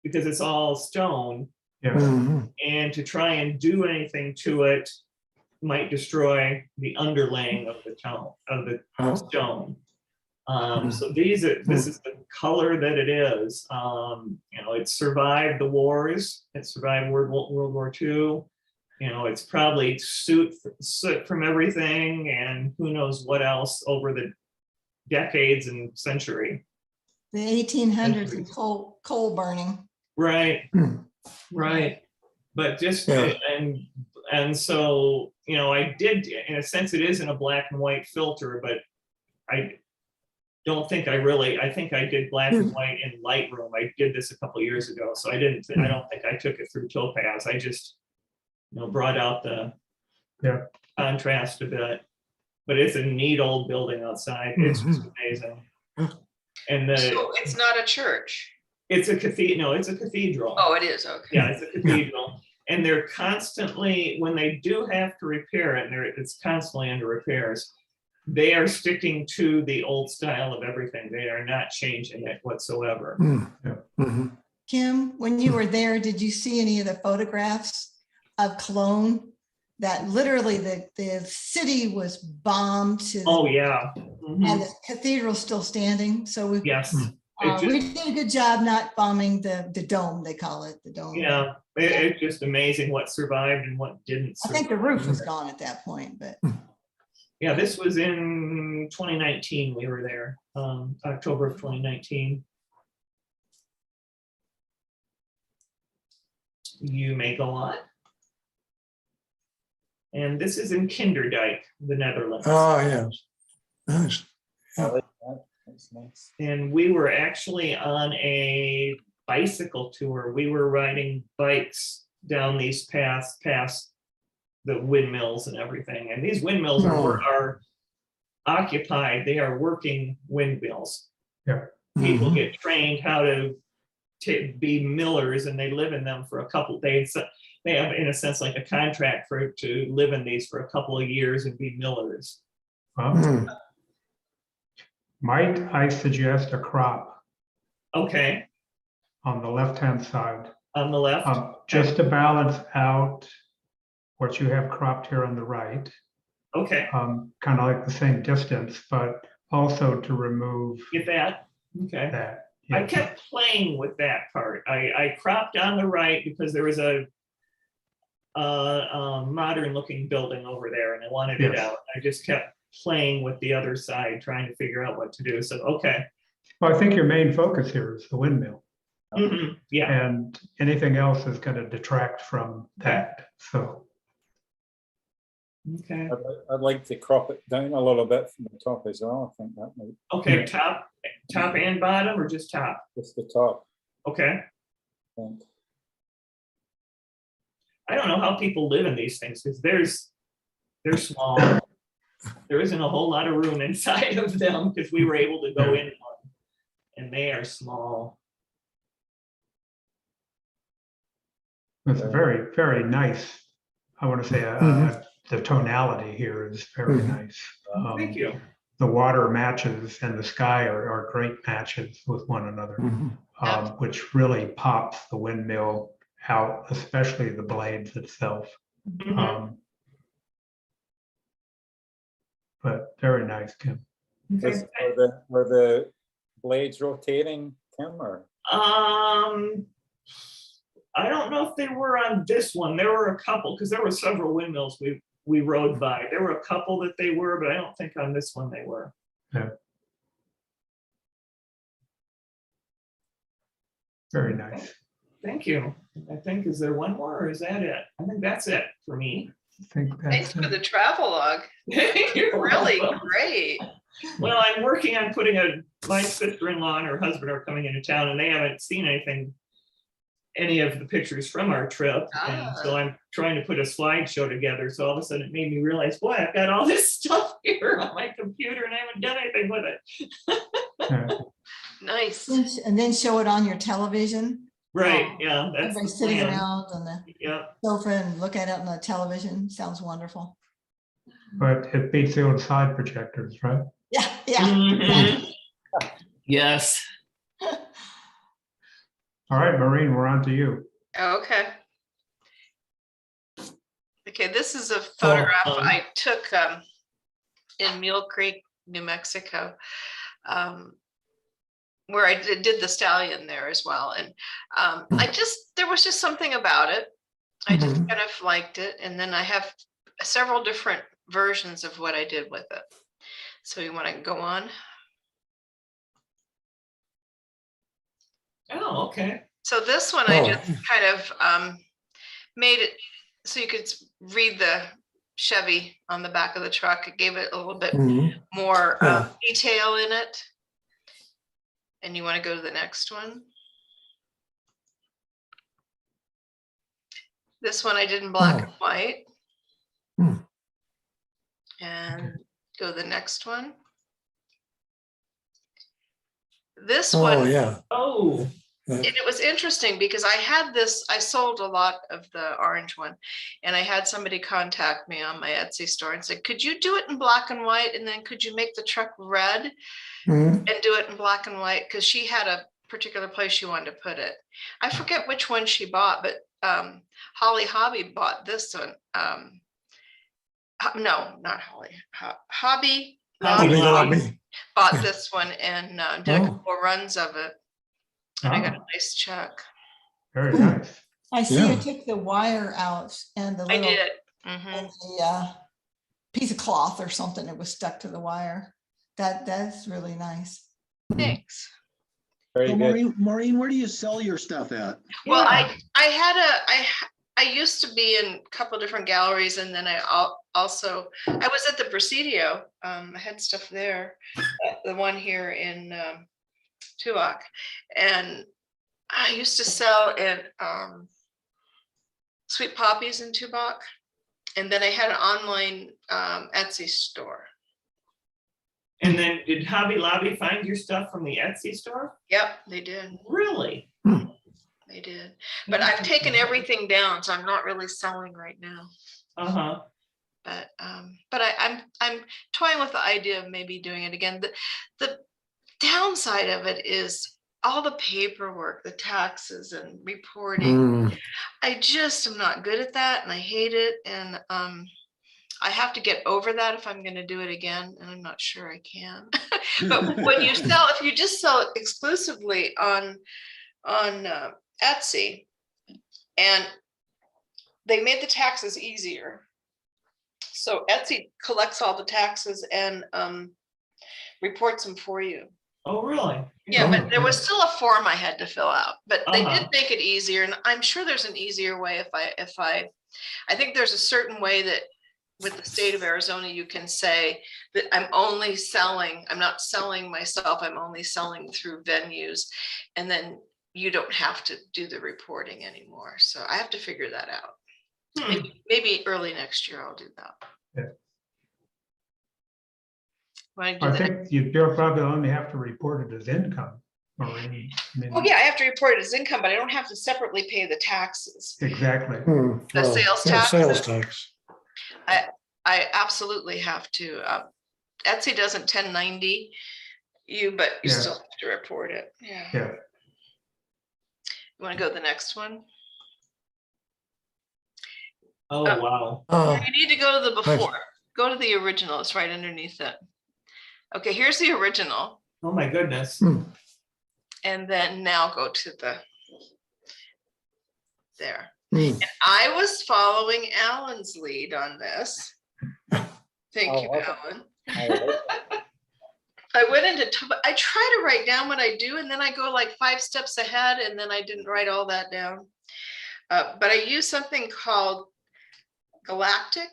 because it's all stone, Yeah, Mhm. and to try and do anything to it might destroy the underlaying of the stone. So this is the color that it is. It survived the wars. It survived World War II. It's probably soot from everything, and who knows what else over the decades and century. The 1800s and coal burning. Right. Hmm. Right. But just Yeah. and so I did, in a sense, it is in a black and white filter, but don't think I think I did black and white in Lightroom. I did this a couple years ago, so I don't think I took it through Topaz. I just, brought out the contrast a bit. But it's a neat old building outside. It's just amazing. And So it's not a church. it's a cathedral. No, it's a cathedral. Oh, it is, okay. Yeah, it's a cathedral. And they're constantly, when they do have to repair it, and it's constantly under repairs, they are sticking to the old style of everything. They are not changing it whatsoever. Kim, when you were there, did you see any of the photographs of Cologne? That literally the city was bombed to. Oh, yeah. Mhm. And the cathedral's still standing. So we, Yes. we did a good job not bombing the dome, they call it, the dome. Yeah, it's just amazing what survived and what didn't I survive. think the roof was gone at that point, but. Yeah, this was in 2019. We were there, October of 2019. You may go on. And this is in Kinderdijk, the Netherlands. Oh, yes. Nice. I like that. That's nice. And we were actually on a bicycle tour. We were riding bikes down these paths past the windmills and everything. And these windmills are occupied. They are working windmills. Yeah. People get trained how to be millers, and they live in them for a couple days. They have, in a sense, like a contract to live in these for a couple of years and be millers. Well, might I suggest a crop Okay, on the left-hand side, on the left. just to balance out what you have cropped here on the right, Okay, kind of like the same distance, but also to remove get that. Okay. that. I Yeah. kept playing with that part. I cropped on the right because there was a modern looking building over there and I wanted it Yes. out. I just kept playing with the other side, trying to figure out what to do. So, okay. Well, I think your main focus here is the windmill, Yeah. and anything else is going to detract from that. So, Okay. I'd like to crop it down a little bit from the top as well. I think that might Okay. Yeah. Top and bottom, or just top? just the top. Okay. I think. I don't know how people live in these things because they're small. There isn't a whole lot of room inside of them because we were able to go in one, and they are small. it's a very, very nice. I want to say the tonality here is very nice. Thank you. The water matches and the sky are great matches with one another, which really pops the windmill out, especially the blades itself. Mhm. But very nice, Kim. Okay. Were the blades rotating, Kim, or? I don't know if they were on this one. There were a couple, because there were several windmills we rode by. There were a couple that they were, but I don't think on this one they were. Yeah. Very nice. Thank you. I think, is there one more or is that it? I think that's it for me. I think Thanks that's for the it. travelogue. You're Really welcome. great. Well, I'm working on putting my sister-in-law and her husband are coming into town and they haven't seen any of the pictures from our trip. And so I'm trying to put a slideshow together. So all of a sudden it made me realize, boy, I've got all this stuff here on my computer and I haven't done anything with it. Yeah. Nice. And then show it on your television. Right, yeah, that's Everybody the sitting plan. around on the Yeah, sofa and look at it on the television. Sounds wonderful. But it beats the old side projectors, right? Yeah, yeah. Mhm. Yes. All right, Maureen, we're on to you. Okay. Okay, this is a photograph I took in Mule Creek, New Mexico, where I did the stallion there as well. And there was just something about it. I just kind of liked it. And then I have several different versions of what I did with it. So you want to go on? Oh, okay. So this one I just kind of made it so you could read the Chevy on the back of the truck. It gave it a little bit more detail in it. And you want to go to the next one. This one I did in black and white. Hmm. And go to the next one. This Oh, one, yeah. Oh, and it was interesting because I had this, I sold a lot of the orange one, and I had somebody contact me on my Etsy store and said, could you do it in black and white? And then could you make the truck red Mhm. and do it in black and white? Because she had a particular place she wanted to put it. I forget which one she bought, but Holly Hobby bought this one. No, not Holly. Hobby Hobby Lobby. bought this one and did a Oh. couple runs of it. And I got a Ah, nice check. very nice. I see you Yeah. took the wire out and the I little did. and Mhm. the piece of cloth or something that was stuck to the wire. That's really nice. Thanks. Very So good. Maureen, where do you sell your stuff at? Well, yeah. I used to be in a couple different galleries, and then I was at the Presidio. I had stuff there, the one here in Tuac, and I used to sell in Sweet Poppies in Tubac, and then I had an online Etsy store. And then did Hobby Lobby find your stuff from the Etsy store? Yep, they did. Really? They did. But I've taken everything down, so I'm not really selling right now. Uh-huh. But I'm toying with the idea of maybe doing it again. The downside of it is all the paperwork, the taxes and reporting. Mm. I just am not good at that, and I hate it. And I have to get over that if I'm going to do it again, and I'm not sure I can. But when you sell, if you just sell it exclusively on Etsy, and they made the taxes easier. So Etsy collects all the taxes and reports them for you. Oh, really? Yeah, Oh, but there was still a form I had to fill out, but they Uh-huh. did make it easier. And I'm sure there's an easier way I think there's a certain way that with the state of Arizona, you can say that I'm not selling myself, I'm only selling through venues. And then you don't have to do the reporting anymore. So I have to figure that out. Hmm. Maybe early next year I'll do that. Yeah. When I do I that. think you probably only have to report it as income, Maureen. I mean, Oh yeah, I have to report it as income, but I don't have to separately pay the taxes. exactly. Mm. The Well, sales yeah, tax? Sales tax. I absolutely have to. Etsy doesn't 1090 you, but you Yeah. still have to report it. Yeah. Yeah. You want to go to the next one? Oh, wow. You need to go to the before. Go to the original. It's right underneath it. Okay, here's the original. Oh, my goodness. And then now go to there. Mm. And I was following Alan's lead on this. Thank you, okay. Alan. Oh, I went into, I try to write down what I do, and then I go like 5 steps ahead, and then I didn't write all that down. But I used something called Galactic.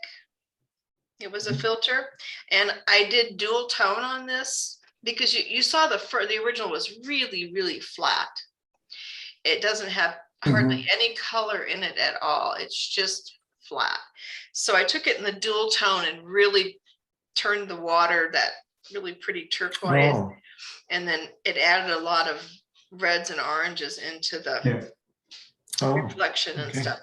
It was a filter, and I did dual tone on this because you saw the original was really, really flat. It doesn't have hardly any color in it at all. It's just flat. So I took it in the dual tone and really turned the water that really pretty turquoise. Oh. And then it added a lot of reds and oranges into the Yeah. reflection and okay. stuff.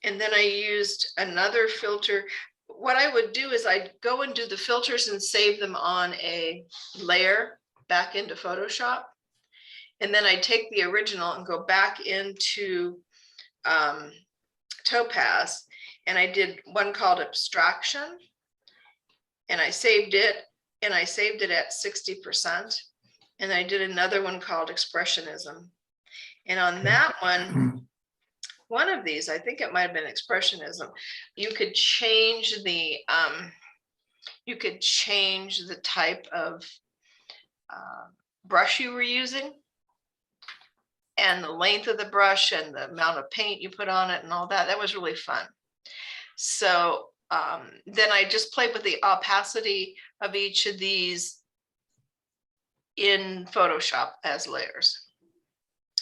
And then I used another filter. What I would do is I'd go and do the filters and save them on a layer back into Photoshop. And then I'd take the original and go back into Topaz. And I did one called Abstraction. And I saved it. And I saved it at 60%. And I did another one called Expressionism. And on that one of these, I think it might have been Expressionism, you could change the type of brush you were using, and the length of the brush and the amount of paint you put on it and all that. That was really fun. So then I just played with the opacity of each of these in Photoshop as layers.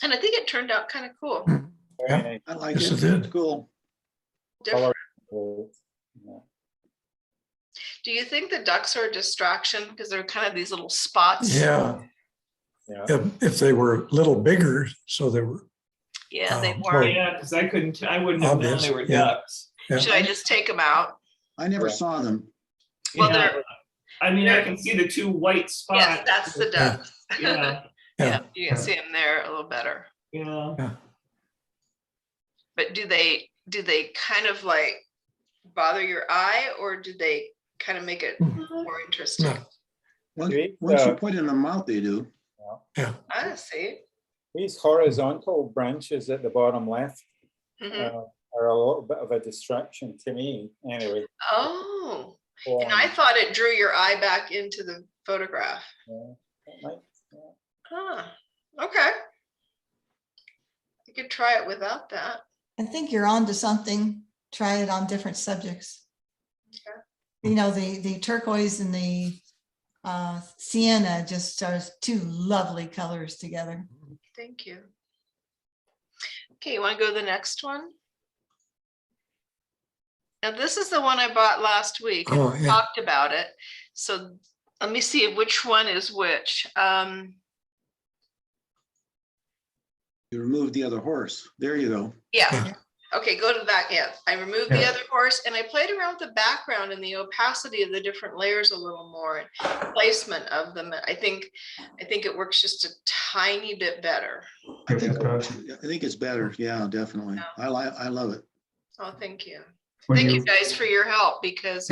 And I think it turned out kind of cool. Hmm. Very Yeah. nice. I like Yes, it. it did. Cool. Different. Yeah. Do you think the ducks are a distraction because they're kind of these little spots? Yeah. Yeah. If they were a little bigger, so they were, Yeah, they Oh, weren't. Yeah, because I wouldn't have known Obvious, they were yeah. ducks. yeah. Should I just take them out? I never Yeah. saw them. Well, Yeah, they're- I mean, I can see the two white spots. Yes, that's the Yeah. ducks. Yeah, Yeah, you can Yeah. see them there a little better. yeah. But do they kind of like bother your eye, or do they kind of make it more interesting? No. Once, Great, once you put it in the mouth, they do. I see. These horizontal branches at the bottom left Mhm. are a little bit of a distraction to me. Anyway. Oh, and I thought it drew your eye back into the photograph. Yeah. Huh. Okay. You could try it without that. I think you're on to something. Try it on different subjects. Okay. You know, the turquoise and the sienna just are two lovely colors together. Thank you. Okay, you want to go to the next one? Now, this is the one I bought last week. And Oh, we yeah. talked about it. So let me see which one is which. You remove the other horse. There you go. Yeah. Okay, go to that. Yeah, I removed the Yeah. other horse and I played around with the background and the opacity of the different layers a little more and placement of them. I think it works just a tiny bit better. I Yes, think, it does. I think it's better. Yeah, definitely. I love it. Oh, thank you. When Thank you guys for your help because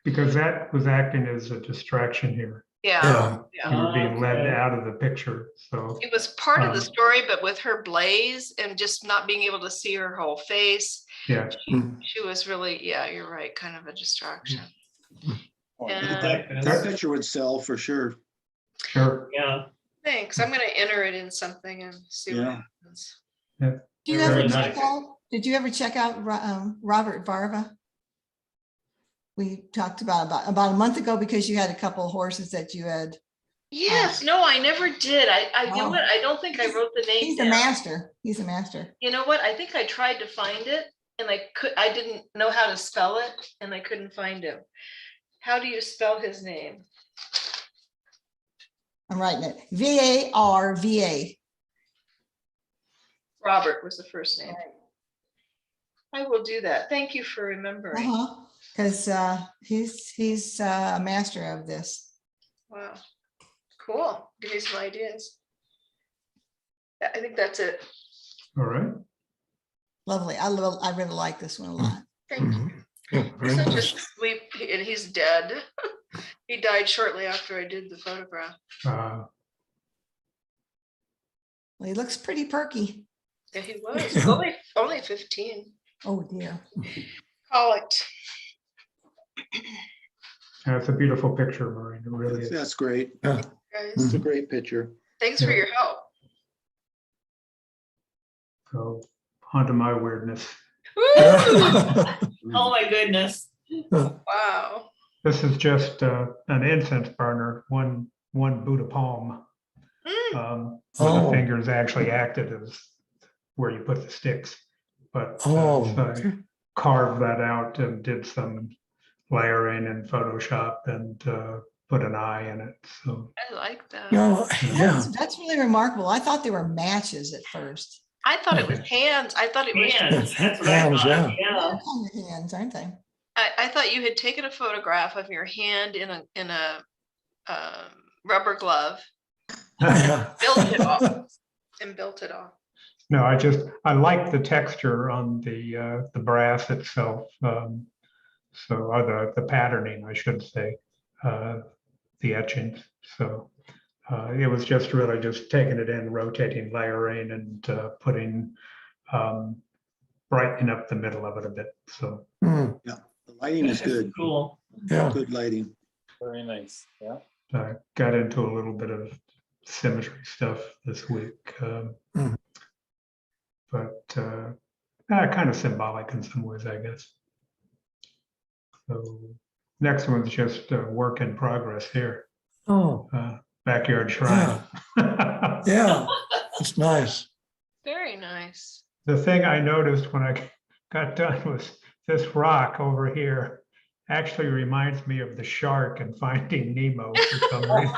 Because that was acting as a distraction here. yeah. You were being led Okay. out of the picture, so. It was part of the Um, story, but with her blaze and just not being able to see her whole face, Yeah, she was really, yeah, you're right, kind of a distraction. That, And that picture would sell for sure. sure. Yeah. thanks. I'm gonna enter it in something and see what Yeah. happens. Do you Very ever nice. check out, did you ever check out Robert Varva? We talked about a month ago because you had a couple of horses that you had. Yes, no, I never did. You know Oh. what? I don't think I wrote the name He's a down. master. He's a master. You know what? I think I tried to find it and I didn't know how to spell it and I couldn't find him. How do you spell his name? I'm writing it. Varva. Robert was the first name. I will do that. Thank you for remembering. Because he's a master of this. Wow. Cool. Give me some ideas. I think that's it. All right. Lovely. I really like this one a lot. Thank you. Mhm. Yeah, very Such a nice. sweet, and he's dead. He died shortly after I did the photograph. Uh, Well, he looks pretty perky. Yeah, he was Yeah. only 15. Oh dear. Colicked. That's a beautiful picture, Maureen. It really is. That's great. Guys, It's a great picture. thanks for Yeah. your help. So onto my weirdness. Woo! Oh, my goodness. Wow. This is just an incense burner, one Buddha palm. Mm, Where the Oh. fingers actually acted as where you put the sticks. But Oh, so I okay. carved that out and did some layering in Photoshop and put an eye in it. So I like that. No, yeah. That's really remarkable. I thought they were matches at first. I thought it was hands. I thought it was. Hands, that's what I Hands, thought. yeah. Yeah. They're kind of hands, aren't they? I thought you had taken a photograph of your hand in a rubber glove, Yeah. built it off. no, I like the texture on the brass itself. Or the patterning, I should say, the etchings. So it was just really just taking it in, rotating, layering, and putting brightening up the middle of it a bit. So Mm, The lighting is good. Cool. yeah. Good lighting. Very nice. Yeah. I got into a little bit of symmetry stuff this week, but kind of symbolic in some ways, I guess. So next one's just a work in progress here. Oh, backyard shrine. Yeah, it's nice. Very nice. The thing I noticed when I got done was this rock over here actually reminds me of the shark in Finding Nemo for some reason.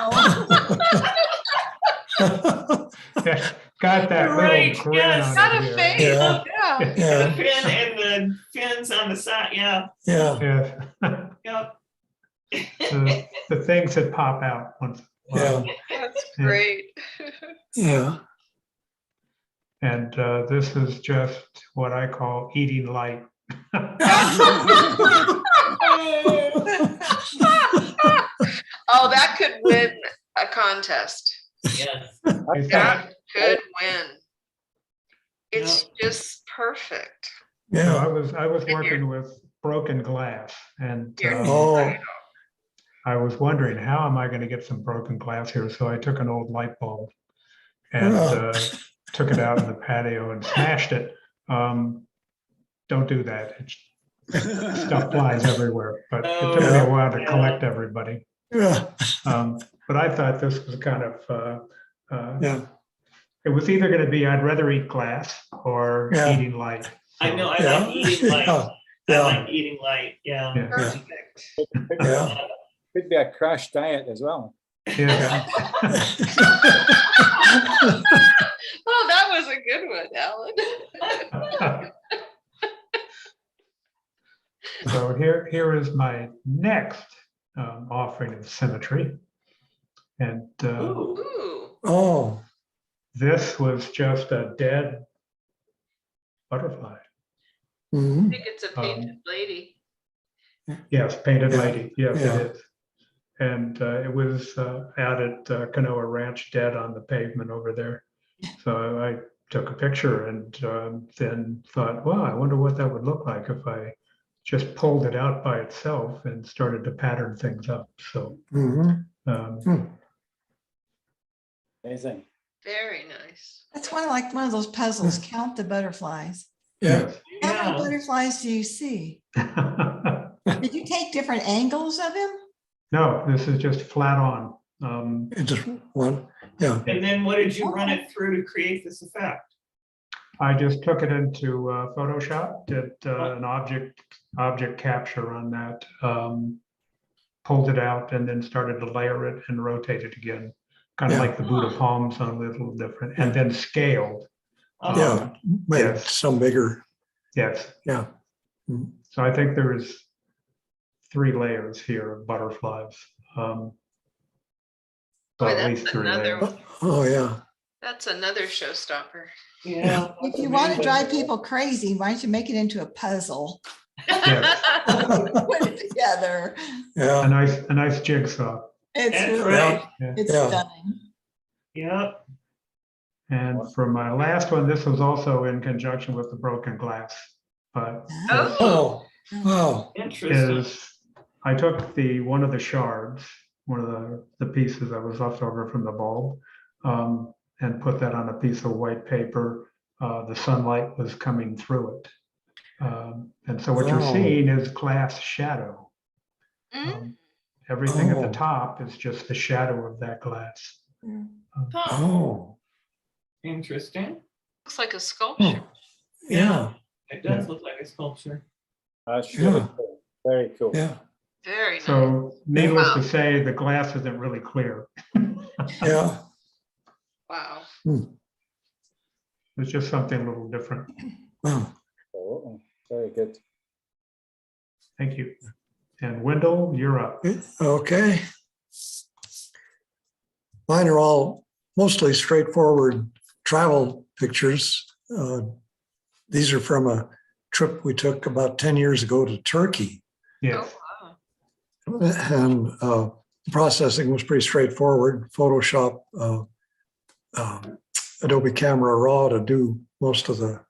Got that Right, little grin yes. on Got it a here. face. Yeah. Yeah. The Yeah, fin and the fins on the side, yeah, yeah, Yes. yep. The things that pop out once in a while. yeah, That's Yeah. great. yeah. And this is just what I call eating light. Oh, that could win a contest. Yes. That could win. It's just perfect. So Yeah. I was working with broken glass, and Oh, I was wondering, how am I going to get some broken glass here? So I took an old light bulb and Yeah. took it out in the patio and smashed it. Don't do that. Stuff flies everywhere. But it took me a while to collect everybody. yeah, But I thought this was kind of, yeah. it was either going to be I'd rather eat glass or Yeah. eating light. I know, I Yeah. like eating light. Yeah. I Yeah. like eating light, yeah. Yeah. Perfect. Yeah. Could be a crash diet as well. Yeah. Oh, that was a good one, Alan. So here is my next offering of symmetry. And Ooh, Ooh, Oh, this was just a dead butterfly. I mhm. think it's a painted lady. Yes, painted Yeah. lady. Yes, Yeah. it is. And it was out at Canoa Ranch, dead on the pavement over there. So I took a picture and then thought, well, I wonder what that would look like if I just pulled it out by itself and started to pattern things up. So Mhm. Amazing. Very nice. That's one of those puzzles. Count the butterflies. Yeah. How many yeah. butterflies do you see? Did you take different angles of him? No, this is just flat on. It just one. Yeah. And then what did you run it through to create this effect? I just took it into Photoshop, did an object capture on that, pulled it out, and then started to layer it and rotate it again, kind of Yeah. like the Buddha palms, on a little different, and then scaled. Yeah. Made it Yes. some bigger. Yes. Yeah. So I think there's 3 layers here of butterflies. So Boy, at that's least 3 another layers. Oh, yeah. That's another showstopper. Yeah. If you want to drive people crazy, why don't you make it into a puzzle? Yes. Put it together. Yeah. A nice jigsaw. It's That's really, right. it's Yeah. stunning. Yep. And for my last one, this was also in conjunction with the broken glass, but Oh, Oh, wow. Interesting. is I took one of the shards, one of the pieces that was left over from the bulb, and put that on a piece of white paper. The sunlight was coming through it. And so what you're Oh. seeing is glass shadow. mm, Everything at the Oh. top is just the shadow of that glass. huh. Oh, Interesting. Looks like a sculpture. yeah. It does look like a sculpture. That's really Yeah. cool. Very cool. Yeah. Very nice. So needless Wow. to say, the glass isn't really clear. Yeah. Wow. It's just something a little different. Wow. Oh, very good. Thank you. And Wendell, you're up. Okay. Mine are all mostly straightforward travel pictures. These are from a trip we took about 10 years ago to Turkey. Yes. Oh, wow. And processing was pretty straightforward. Photoshop, Adobe Camera Raw to do most of the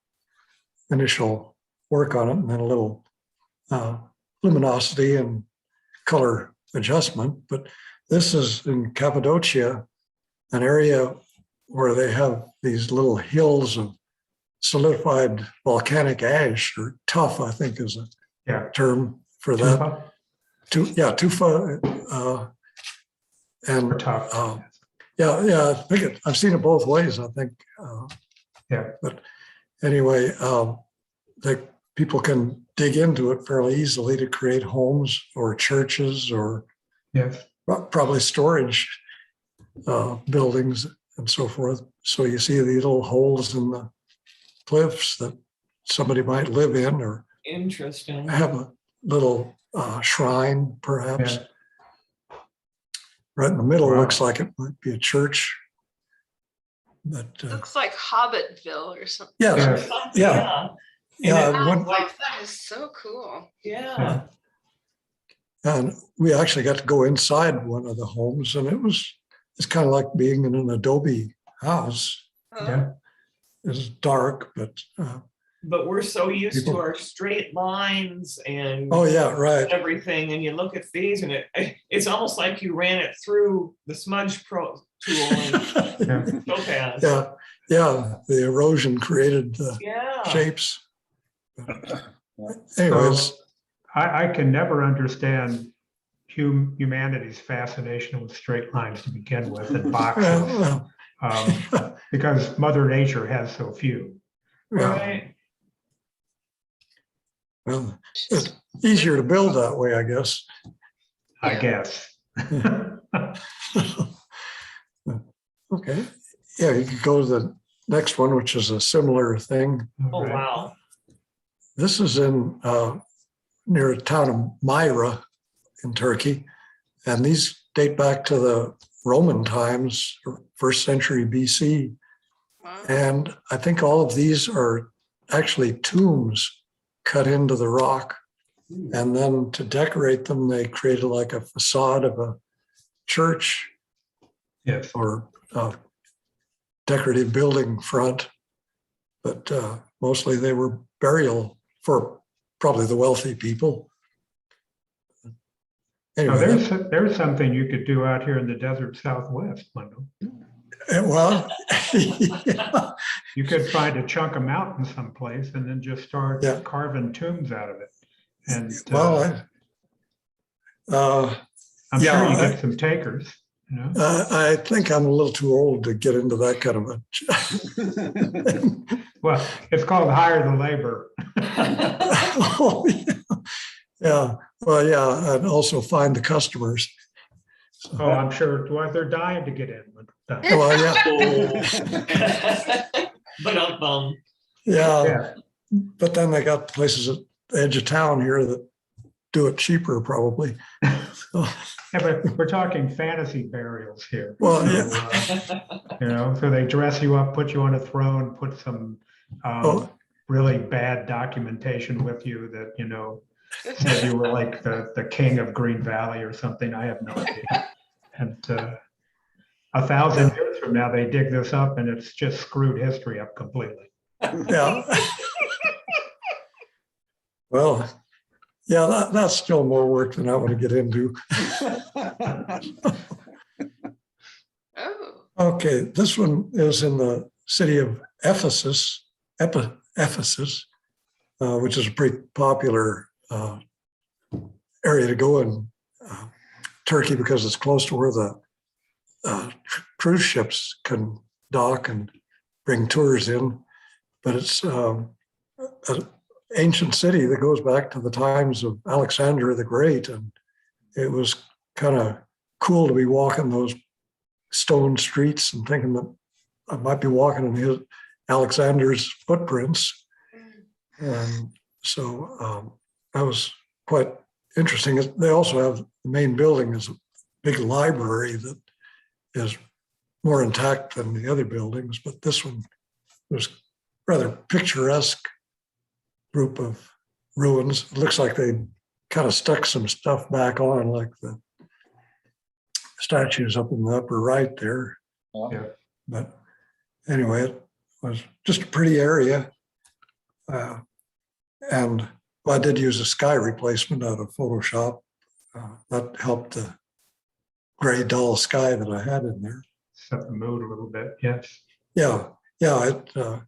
initial work on it, and then a little luminosity and color adjustment. But this is in Cappadocia, an area where they have these little hills of solidified volcanic ash, or tuff, I think is a Yeah. term for that. Tufa. And Or tough. Yeah, I think I've seen it both ways, I think. Yeah. But anyway, people can dig into it fairly easily to create homes or churches or Yes. probably storage buildings and so forth. So you see these little holes in the cliffs that somebody might live in or Interesting. have a little shrine, perhaps. Yeah. Right in the middle Wow. looks like it might be a church. But Looks like Hobbitville or something. yeah, Yeah. yeah. Oh, One, that is so cool. Yeah. and we actually got to go inside one of the homes, and it's kind of like being in an adobe house. Yeah. It's dark, but But we're so used People- to our straight lines and oh yeah, right. everything, and you look at these, and it's almost like you ran it through the smudge pro tool and Topaz. Yeah. The erosion created the Yeah. shapes. Anyways, I can never understand humanity's fascination with straight lines to begin with and boxes, because Mother Nature has so few. Right. Well, it's easier to build that way, I guess. I guess. Okay. Yeah, you could go to the next one, which is a similar thing. Oh, Right. wow. This is in near the town of Myra in Turkey. And these date back to the Roman times, first century BC. Wow. And I think all of these are actually tombs cut into the rock. And then to decorate them, they created like a facade of a church Yes. or a decorative building front. But mostly they were burial for probably the wealthy people. Now, Anyway, there's something you could do out here in the desert Southwest, Wendell. well, yeah. You could find a chunk of mountain someplace and then just start Yeah. carving tombs out of it. And Well, I'm yeah, sure you get some takers, you know? I think I'm a little too old to get into that kind of a. Well, it's called hire the labor. Oh, yeah. Well, yeah, and also find the customers. So, Oh, I'm sure, well, they're dying to get in. well, yeah, But yeah. Yeah. But then they got places at the edge of town here that do it cheaper, probably. So, Yeah, but we're talking fantasy burials here. well, So, yeah. you know, so they dress you up, put you on a throne, put some Oh. really bad documentation with you that, you know, said you were like the king of Green Valley or something. I have no idea. And 1,000 years from now, they dig this up and it's just screwed history up completely. Yeah. Well, yeah, that's still more work than I want to get into. Oh, Okay, this one is in the city of Ephesus, Ephesus, which is a pretty popular area to go in Turkey because it's close to where the cruise ships can dock and bring tours in. But it's an ancient city that goes back to the times of Alexander the Great. And it was kind of cool to be walking those stone streets and thinking that I might be walking in Alexander's footprints. And so that was quite interesting. They also have the main building is a big library that is more intact than the other buildings, but this one was rather picturesque group of ruins. It looks like they kind of stuck some stuff back on, like the statues up in the upper right there. Yeah. But anyway, it was just a pretty area. And I did use a sky replacement out of Photoshop. That helped the gray dull sky that I had in there. Set the mood a little bit, yes. Yeah. A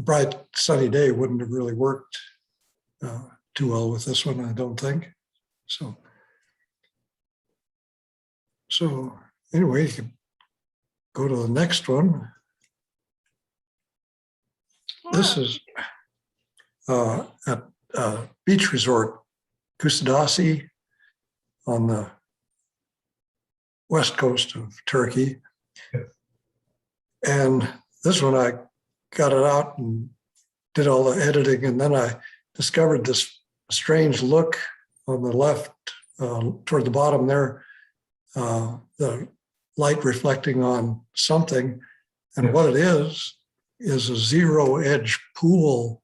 bright sunny day wouldn't have really worked too well with this one, I don't think. So anyway, you could go to the next one. This is at beach resort, Kusadasi on the west coast of Turkey. Yes. And this one, I got it out and did all the editing, and then I discovered this strange look on the left toward the bottom there, the light reflecting on something. And Yes. what it is a zero edge pool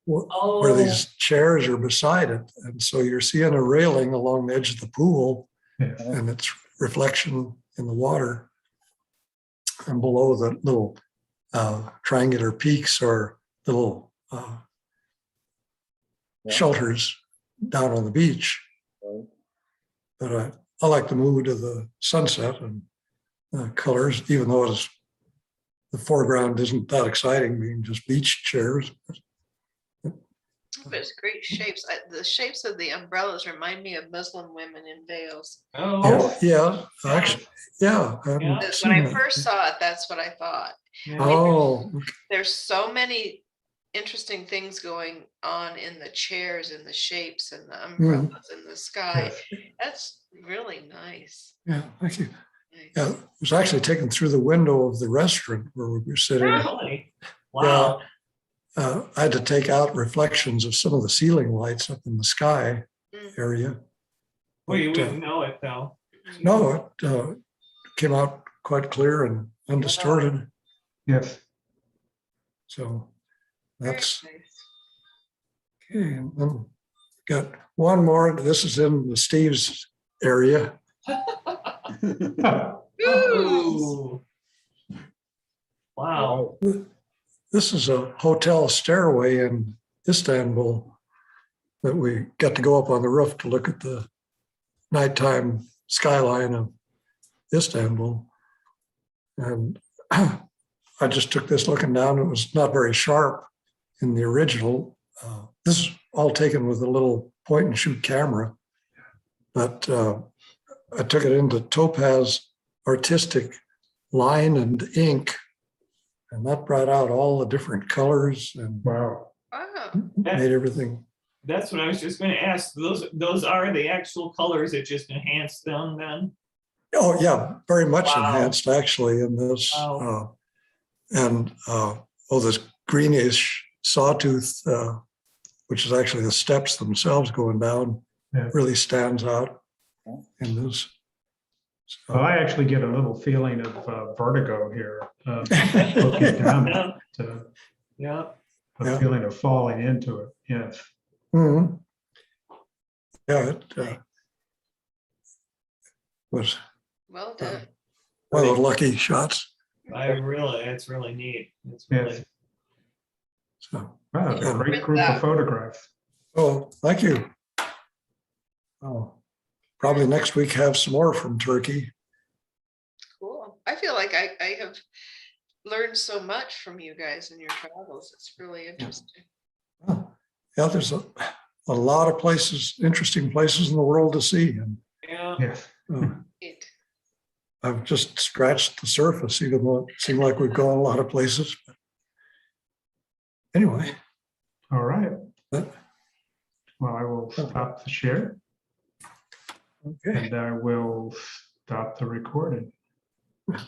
where these chairs are beside it. And so you're seeing a railing along the edge of the pool, Yes. and its reflection in the water. And below the little triangular peaks or little shelters down on the beach. Right. But I like the mood of the sunset and colors, even though it's, the foreground isn't that exciting, being just beach chairs. But it's great shapes. The shapes of the umbrellas remind me of Muslim women in veils. Oh, yeah, actually, yeah. I haven't Yeah. When seen I that. first saw it, that's what I thought. Oh, There's so many interesting things going on in the chairs and the shapes and the umbrellas in the sky. Yes. That's really nice. yeah, thank you. Nice. Yeah, it was actually taken through the window of the restaurant where we were sitting. Really? Wow. I had to take out reflections of some of the ceiling lights up in the sky Mm. area. Well, you But, wouldn't know it though. no, it came out quite clear and undistorted. Yes. So Very that's nice. okay. And then got one more. This is in the Steve's area. Oh. Wow. This is a hotel stairway in Istanbul that we got to go up on the roof to look at the nighttime skyline of Istanbul. And I just took this looking down. It was not very sharp in the original. This is all taken with a little point and shoot camera, but I took it into Topaz Artistic Line and Ink, and that brought out all the different colors and Wow. Wow. made everything. That's what I was just going to ask. Those are the actual colors that just enhance them then? Oh, yeah, very much Wow. enhanced actually in this. Wow. This greenish sawtooth, which is actually the steps themselves going down, Yeah. really stands out in this. So, Well, I actually get a little feeling of vertigo here. Looking down at it, Yeah. a Yeah. feeling of falling into it. Yes. mhm. Yeah, it was Well done. one of the lucky shots. It's really neat. It's really, Yes. So, Wow, it's a Yeah. great group of photographs. oh, thank you. Oh, probably next week have some more from Turkey. Cool. I feel like I have learned so much from you guys in your travels. It's really interesting. Oh, yeah, there's a lot of places, interesting places in the world to see. And yeah. Yes. Neat. I've just scratched the surface, even though it seemed like we've gone a lot of places. But anyway, All right. But- Well, I will stop the share okay. and I will stop the recording.